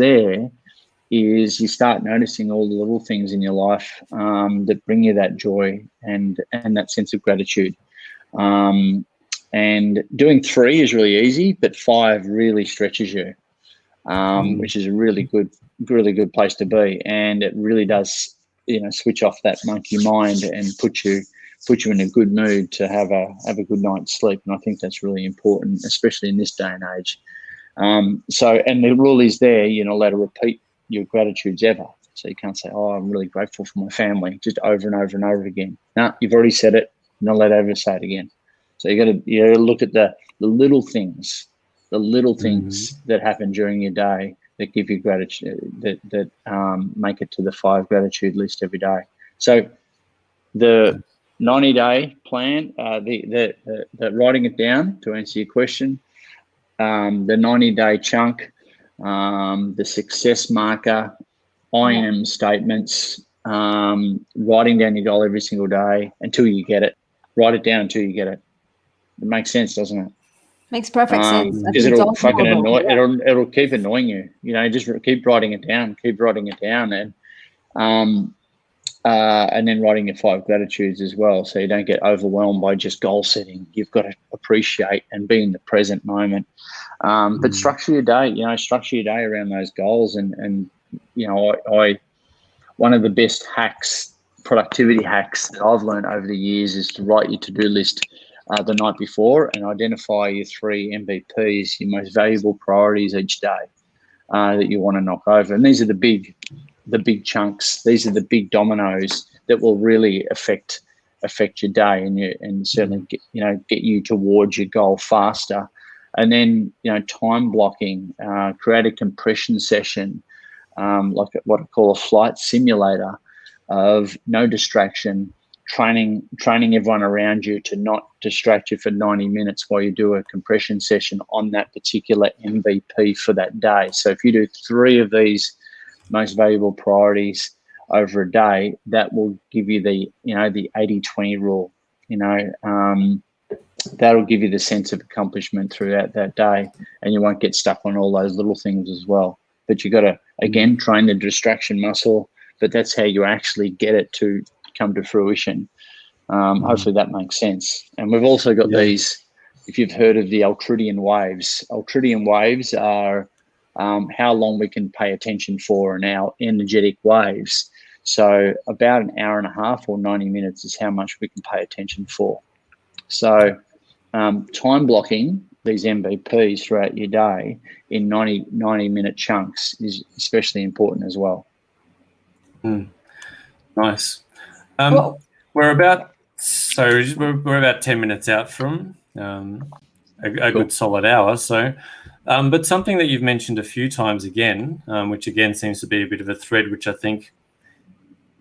[SPEAKER 2] you start noticing all the little things in your life that bring you that joy and that sense of gratitude. And doing 3 is really easy, but 5 really stretches you, which is a really good place to be. And it really does, switch off that monkey mind and put you in a good mood to have a good night's sleep. And I think that's really important, especially in this day and age. And the rule is there, you're not allowed to repeat your gratitudes ever. So you can't say, oh, I'm really grateful for my family, just over and over and over again. No, you've already said it. You're not allowed to ever say it again. So you got to look at the little things, that happen during your day that give you gratitude, that make it to the 5 gratitude list every day. So the 90-day plan, the writing it down to answer your question, the 90-day chunk, the success marker, I am statements, writing down your goal every single day until you get it. Write it down until you get it. It makes sense, doesn't it?
[SPEAKER 3] Makes perfect sense.
[SPEAKER 2] Because it'll fucking annoy. It'll keep annoying you. Just keep writing it down. Keep writing it down, and And then writing your 5 gratitudes as well, so you don't get overwhelmed by just goal setting. You've got to appreciate and be in the present moment. But structure your day, around those goals. And I one of the best hacks, productivity hacks that I've learned over the years is to write your to-do list the night before and identify your 3 MVPs, your most valuable priorities each day that you want to knock over. And these are the big chunks. These are the big dominoes that will really affect your day and certainly get you towards your goal faster. And then time blocking, create a compression session, like what I call a flight simulator of no distraction, training everyone around you to not distract you for 90 minutes while you do a compression session on that particular MVP for that day. So if you do 3 of these most valuable priorities over a day, that will give you the 80-20 rule. That'll give you the sense of accomplishment throughout that day, and you won't get stuck on all those little things as well. But you got to again train the distraction muscle, but that's how you actually get it to come to fruition. Hopefully that makes sense. And we've also got these, if you've heard of the Ultradian waves. Ultradian waves are how long we can pay attention for in our energetic waves. So about an hour and a half or 90 minutes is how much we can pay attention for. So time blocking these MVPs throughout your day in 90-minute chunks is especially important as well.
[SPEAKER 1] Nice. We're about 10 minutes out from a good solid hour. So, but something that you've mentioned a few times again, which again seems to be a bit of a thread, which I think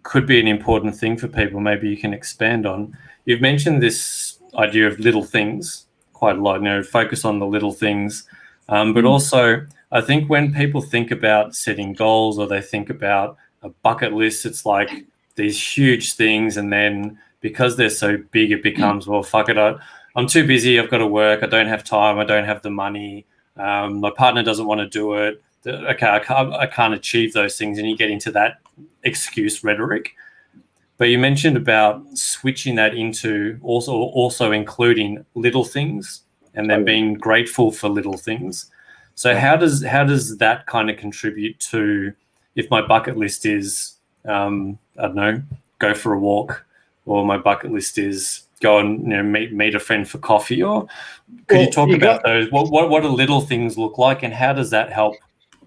[SPEAKER 1] could be an important thing for people. Maybe you can expand on. You've mentioned this idea of little things quite a lot. Focus on the little things, but also I think when people think about setting goals or they think about a bucket list, it's like these huge things, and then because they're so big, it becomes, well, fuck it, I'm too busy, I've got to work, I don't have time, I don't have the money, my partner doesn't want to do it, okay, I can't achieve those things, and you get into that excuse rhetoric. But you mentioned about switching that into also including little things and then being grateful for little things. So how does that kind of contribute to, if my bucket list is, I don't know, go for a walk, or my bucket list is go and meet a friend for coffee, or could you talk about those? What do little things look like, and how does that help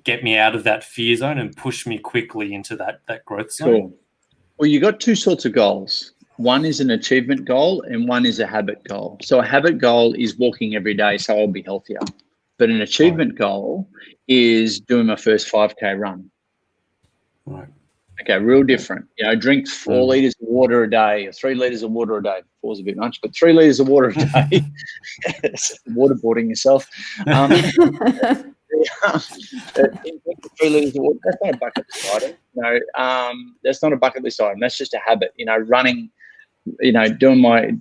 [SPEAKER 1] get me out of that fear zone and push me quickly into that growth zone?
[SPEAKER 2] Cool. Well, you got 2 sorts of goals. One is an achievement goal and one is a habit goal. So a habit goal is walking every day, so I'll be healthier. But an achievement goal is doing my first 5K run.
[SPEAKER 1] Right.
[SPEAKER 2] Okay, real different. Drink 4 litres of water a day, or 3 litres of water a day. 4's a bit much, but 3 litres of water a day. Waterboarding yourself. 3 litres of water, that's not a bucket list item. That's not a bucket list item. That's just a habit. Running, doing my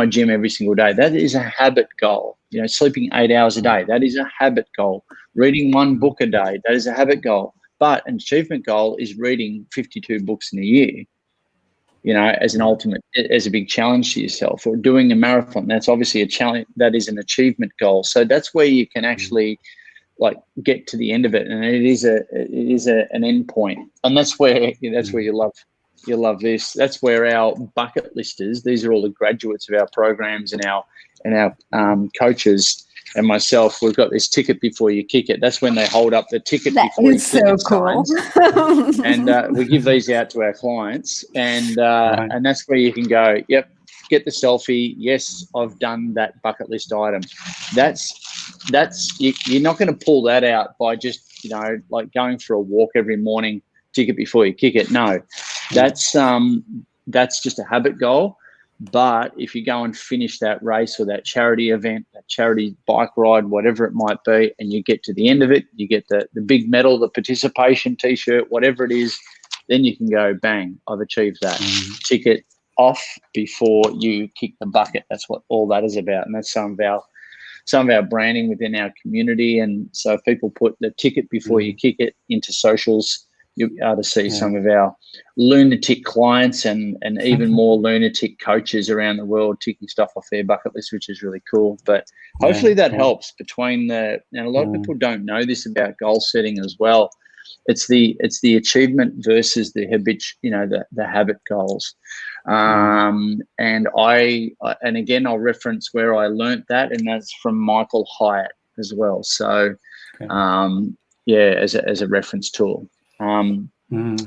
[SPEAKER 2] gym every single day. That is a habit goal. Sleeping 8 hours a day. That is a habit goal. Reading 1 book a day. That is a habit goal. But an achievement goal is reading 52 books in a year, as an ultimate, as a big challenge to yourself, or doing a marathon. That's obviously a challenge. That is an achievement goal. So that's where you can actually get to the end of it, and it is an end point. And that's where you love this. That's where our bucket listers, these are all the graduates of our programs and our coaches and myself, we've got this ticket before you kick it. That's when they hold up the ticket before you kick it signs. And we give these out to our clients, and that's where you can go, yep, get the selfie. Yes, I've done that bucket list item. You're not going to pull that out by just, going for a walk every morning, ticket before you kick it. No, that's just a habit goal. But if you go and finish that race or that charity event, that charity bike ride, whatever it might be, and you get to the end of it, you get the big medal, the participation T-shirt, whatever it is, then you can go, bang, I've achieved that. Tick it off before you kick the bucket. That's what all that is about. And that's some of our branding within our community. And so if people put the ticket before you kick it into socials, you'll be able to see some of our lunatic clients and even more lunatic coaches around the world ticking stuff off their bucket list, which is really cool. But hopefully that helps between and a lot of people don't know this about goal setting as well. It's the achievement versus the the habit goals. And again, I'll reference where I learnt that, and that's from Michael Hyatt as well. So, as a reference tool.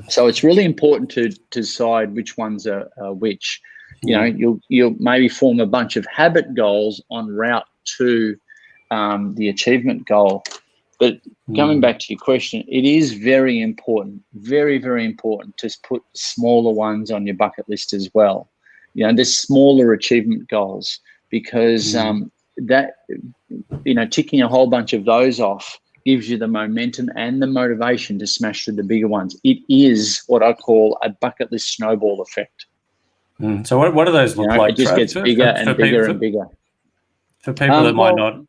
[SPEAKER 2] So it's really important to decide which ones are which. You'll maybe form a bunch of habit goals en route to the achievement goal. But coming back to your question, it is very important, very, very important to put smaller ones on your bucket list as well. There's smaller achievement goals, because ticking a whole bunch of those off gives you the momentum and the motivation to smash through the bigger ones. It is what I call a bucket list snowball effect.
[SPEAKER 1] So what do those look like?
[SPEAKER 2] It just gets bigger and bigger and bigger.
[SPEAKER 1] For people that might not,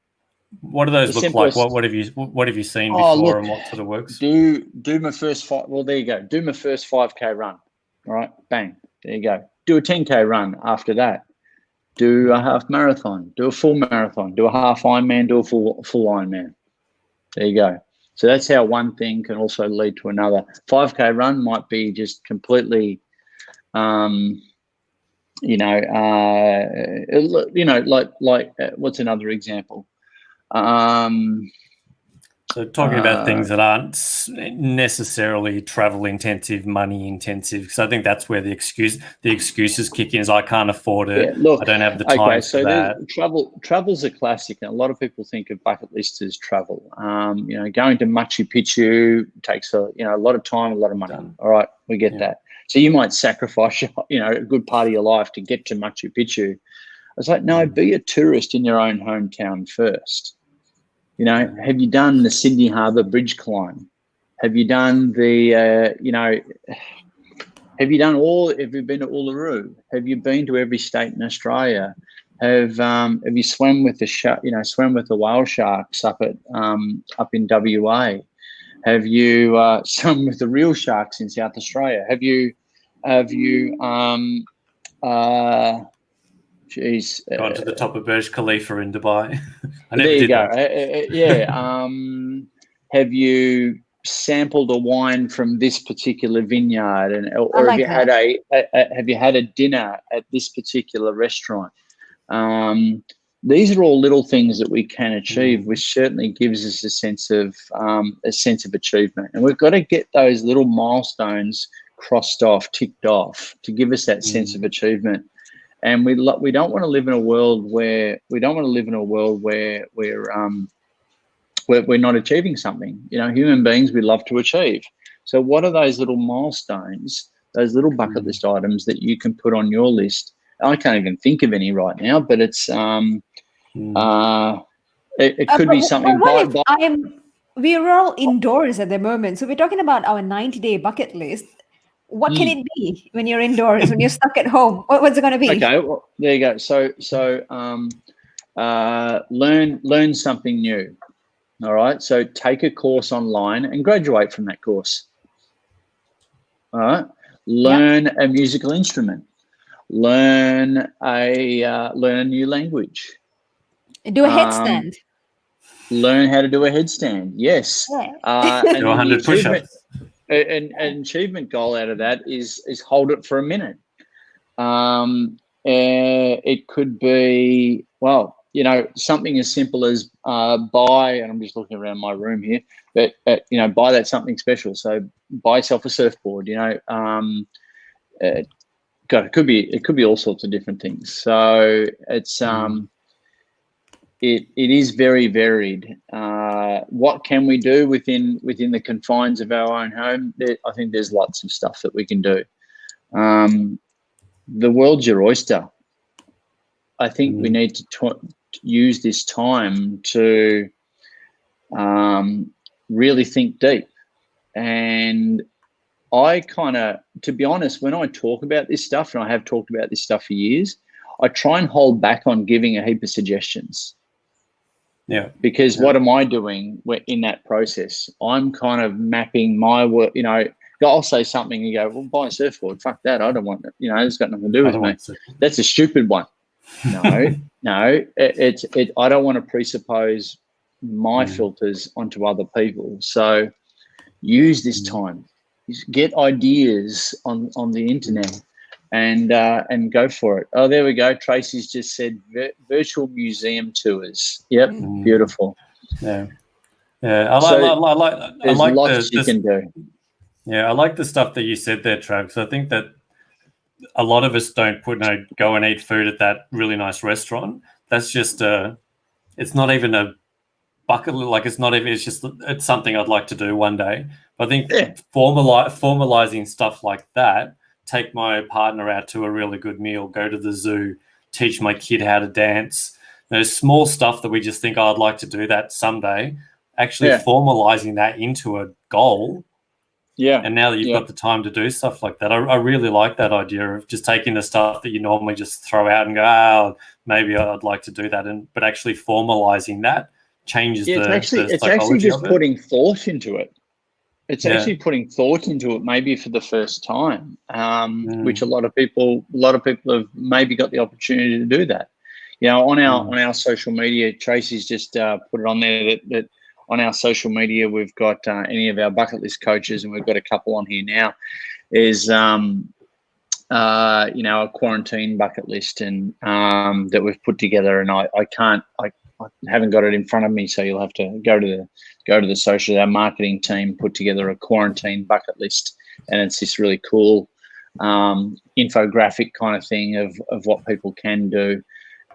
[SPEAKER 1] what do those look like? What have you seen before, and what sort of works?
[SPEAKER 2] Do my first five. Well, there you go. Do my first 5K run. All right, bang. There you go. Do a 10K run after that. Do a half marathon. Do a full marathon. Do a half Ironman. Do a full Ironman. There you go. So that's how one thing can also lead to another. 5K run might be just completely, what's another example?
[SPEAKER 1] So talking about things that aren't necessarily travel intensive, money intensive, because I think that's where the excuses kick in. Is I can't afford it. I don't have the time. Okay,
[SPEAKER 2] so
[SPEAKER 1] for that.
[SPEAKER 2] Travel's a classic, and a lot of people think of bucket list as travel. Going to Machu Picchu takes a lot of time, a lot of money. All right, we get that. So you might sacrifice a good part of your life to get to Machu Picchu. I was like, no, be a tourist in your own hometown first. Have you done the Sydney Harbour Bridge climb? Have you done have you been to Uluru? Have you been to every state in Australia? Have you swam with the whale sharks up in WA? Have you swum with the real sharks in South Australia? Have you gone
[SPEAKER 1] to the top of Burj Khalifa in Dubai? I
[SPEAKER 2] never did that. Have you sampled a wine from this particular vineyard, or have you had a dinner at this particular restaurant? These are all little things that we can achieve, which certainly gives us a sense of achievement. And we've got to get those little milestones crossed off, ticked off, to give us that sense of achievement. And we don't want to live in a world where we're not achieving something. Human beings, we love to achieve. So what are those little milestones, those little bucket list items that you can put on your list? I can't even think of any right now, but it's it could be something.
[SPEAKER 3] We're all indoors at the moment, so we're talking about our 90-day bucket list. What can it be when you're indoors, when you're stuck at home? What's it going to be?
[SPEAKER 2] Okay, well, there you go. So learn something new. All right. So take a course online and graduate from that course. All right. Learn a musical instrument. Learn a new language.
[SPEAKER 3] Do a headstand.
[SPEAKER 2] Learn how to do a headstand. Yes. And
[SPEAKER 1] do 100 push-ups.
[SPEAKER 2] An achievement goal out of that is hold it for a minute. It could be, something as simple as buy, and I'm just looking around my room here, but buy that something special. So buy yourself a surfboard. It could be all sorts of different things. So it's it is very varied. What can we do within the confines of our own home? I think there's lots of stuff that we can do. The world's your oyster. I think we need to use this time to really think deep. And to be honest, when I talk about this stuff, and I have talked about this stuff for years, I try and hold back on giving a heap of suggestions.
[SPEAKER 1] Yeah.
[SPEAKER 2] Because what am I doing in that process? I'm kind of mapping my work, I'll say something and you go, well, buy a surfboard. Fuck that. I don't want it. It's got nothing to do with me. That's a stupid one. No. I don't want to presuppose my filters onto other people. So use this time. Get ideas on the internet and go for it. Oh, there we go. Tracy's just said virtual museum tours. Yep, beautiful.
[SPEAKER 1] Yeah. I like
[SPEAKER 2] lots you can do.
[SPEAKER 1] Yeah, I like the stuff that you said there, Trav. So I think that a lot of us don't go and eat food at that really nice restaurant. That's just it's not even a bucket list. Like it's something I'd like to do one day. But I think formalizing stuff like that, take my partner out to a really good meal, go to the zoo, teach my kid how to dance. There's small stuff that we just think, I'd like to do that someday. Actually formalizing that into a goal. Yeah. And now that you've got the time to do stuff like that, I really like that idea of just taking the stuff that you normally just throw out and go, maybe I'd like to do that. But actually formalizing that changes the psychology.
[SPEAKER 2] It's actually just putting thought into it. It's actually putting thought into it, maybe for the first time, which a lot of people have maybe got the opportunity to do that. On our social media, Tracy's just put it on there that on our social media, we've got any of our bucket list coaches, and we've got a couple on here now, is a quarantine bucket list and that we've put together. And I haven't got it in front of me, so you'll have to go to the social. Our marketing team put together a quarantine bucket list, and it's this really cool infographic kind of thing of what people can do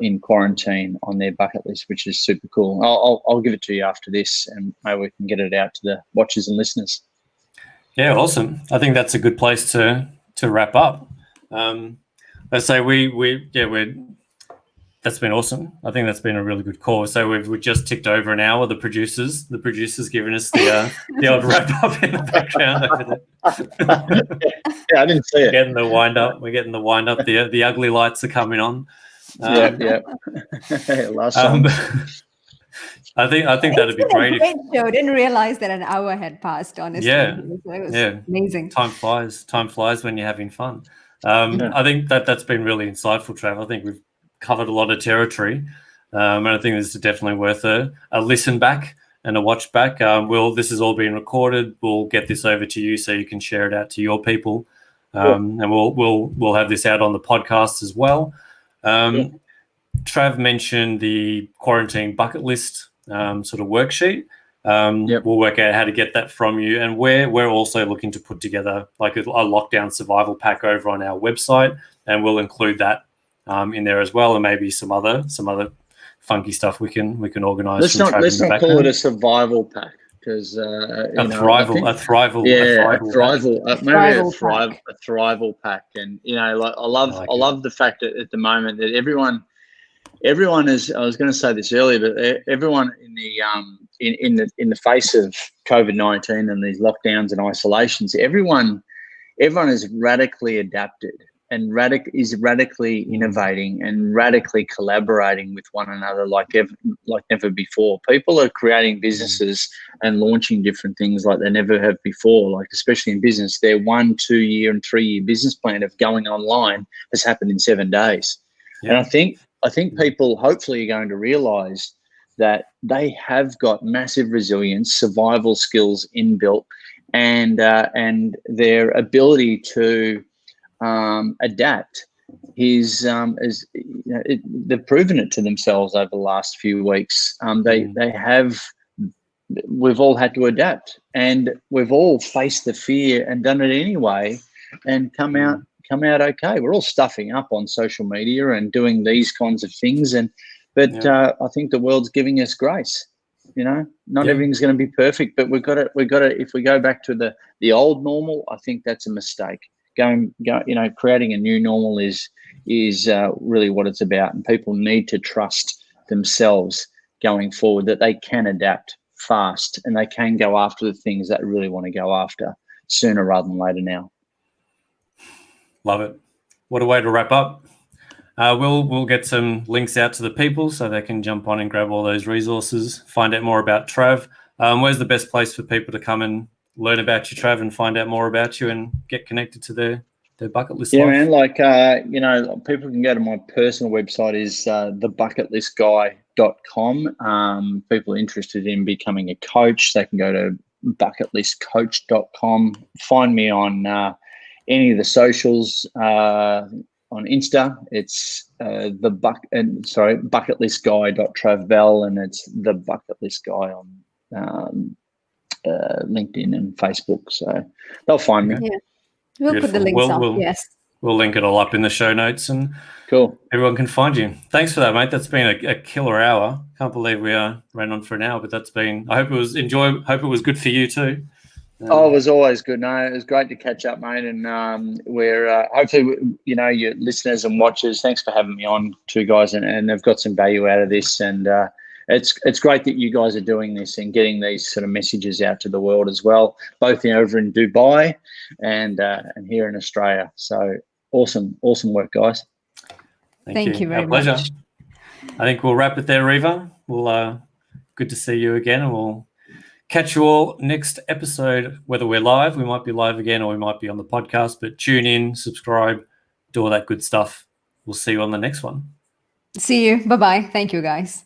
[SPEAKER 2] in quarantine on their bucket list, which is super cool. I'll give it to you after this, and maybe we can get it out to the watchers and listeners.
[SPEAKER 1] Yeah, awesome. I think that's a good place to wrap up. Let's say that's been awesome. I think that's been a really good call. So we've just ticked over an hour. The producers giving us the old wrap up in the background over there.
[SPEAKER 2] I didn't see it.
[SPEAKER 1] Getting the wind up. We're getting the wind up. The ugly lights are coming on.
[SPEAKER 2] Last time.
[SPEAKER 1] I think that'd be great.
[SPEAKER 3] A great show. Didn't realize that an hour had passed. Honestly, it was amazing.
[SPEAKER 1] Time flies when you're having fun. I think that's been really insightful, Trav. I think we've covered a lot of territory, and I think this is definitely worth a listen back and a watch back. This has all been recorded. We'll get this over to you so you can share it out to your people, and we'll have this out on the podcast as well. Trav mentioned the quarantine bucket list sort of worksheet. We'll work out how to get that from you, and we're also looking to put together like a lockdown survival pack over on our website, and we'll include that in there as well, and maybe some other funky stuff we can organise.
[SPEAKER 2] Let's not call it a survival pack, because
[SPEAKER 1] a thrival
[SPEAKER 2] pack. And I love the fact that at the moment that everyone is, I was going to say this earlier, but everyone in the face of COVID-19 and these lockdowns and isolations, everyone is radically adapted and is radically innovating and radically collaborating with one another like never before. People are creating businesses and launching different things like they never have before, like especially in business. Their 1, 2 year and 3 year business plan of going online has happened in 7 days. Yeah. And I think people hopefully are going to realize that they have got massive resilience, survival skills inbuilt, and their ability to adapt they've proven it to themselves over the last few weeks. We've all had to adapt, and we've all faced the fear and done it anyway, and come out okay. We're all stuffing up on social media and doing these kinds of things, but I think the world's giving us grace. Not everything's going to be perfect, but we've got to. If we go back to the old normal, I think that's a mistake. Creating a new normal is really what it's about, and people need to trust themselves going forward that they can adapt fast and they can go after the things that they really want to go after sooner rather than later now.
[SPEAKER 1] Love it. What a way to wrap up. We'll get some links out to the people so they can jump on and grab all those resources, find out more about Trav. Where's the best place for people to come and learn about you, Trav, and find out more about you and get connected to their bucket list
[SPEAKER 2] Yeah,
[SPEAKER 1] life?
[SPEAKER 2] man. Like, people can go to my personal website is thebucketlistguy.com. People interested in becoming a coach, they can go to bucketlistcoach.com. Find me on any of the socials. On Insta, it's bucketlistguy.travbell, and it's the bucket list guy on LinkedIn and Facebook. So they'll find me.
[SPEAKER 3] Yeah. We'll
[SPEAKER 1] Beautiful.
[SPEAKER 3] put the links up. Yes.
[SPEAKER 1] We'll link it all up in the show notes, and
[SPEAKER 2] cool.
[SPEAKER 1] Everyone can find you. Thanks for that, mate. That's been a killer hour. Can't believe we ran on for an hour, but that's been. I hope it was Hope it was good for you too.
[SPEAKER 2] It was always good. No, it was great to catch up, mate. And we're hopefully, your listeners and watchers, thanks for having me on too, guys. And they've got some value out of this. And it's great that you guys are doing this and getting these sort of messages out to the world as well, both over in Dubai and here in Australia. So awesome work, guys.
[SPEAKER 3] Thank you very
[SPEAKER 1] pleasure.
[SPEAKER 3] much.
[SPEAKER 1] I think we'll wrap it there, Reva. We'll good to see you again, and we'll catch you all next episode. Whether we're live, we might be live again, or we might be on the podcast. But tune in, subscribe, do all that good stuff. We'll see you on the next one.
[SPEAKER 3] See you. Bye-bye. Thank you, guys.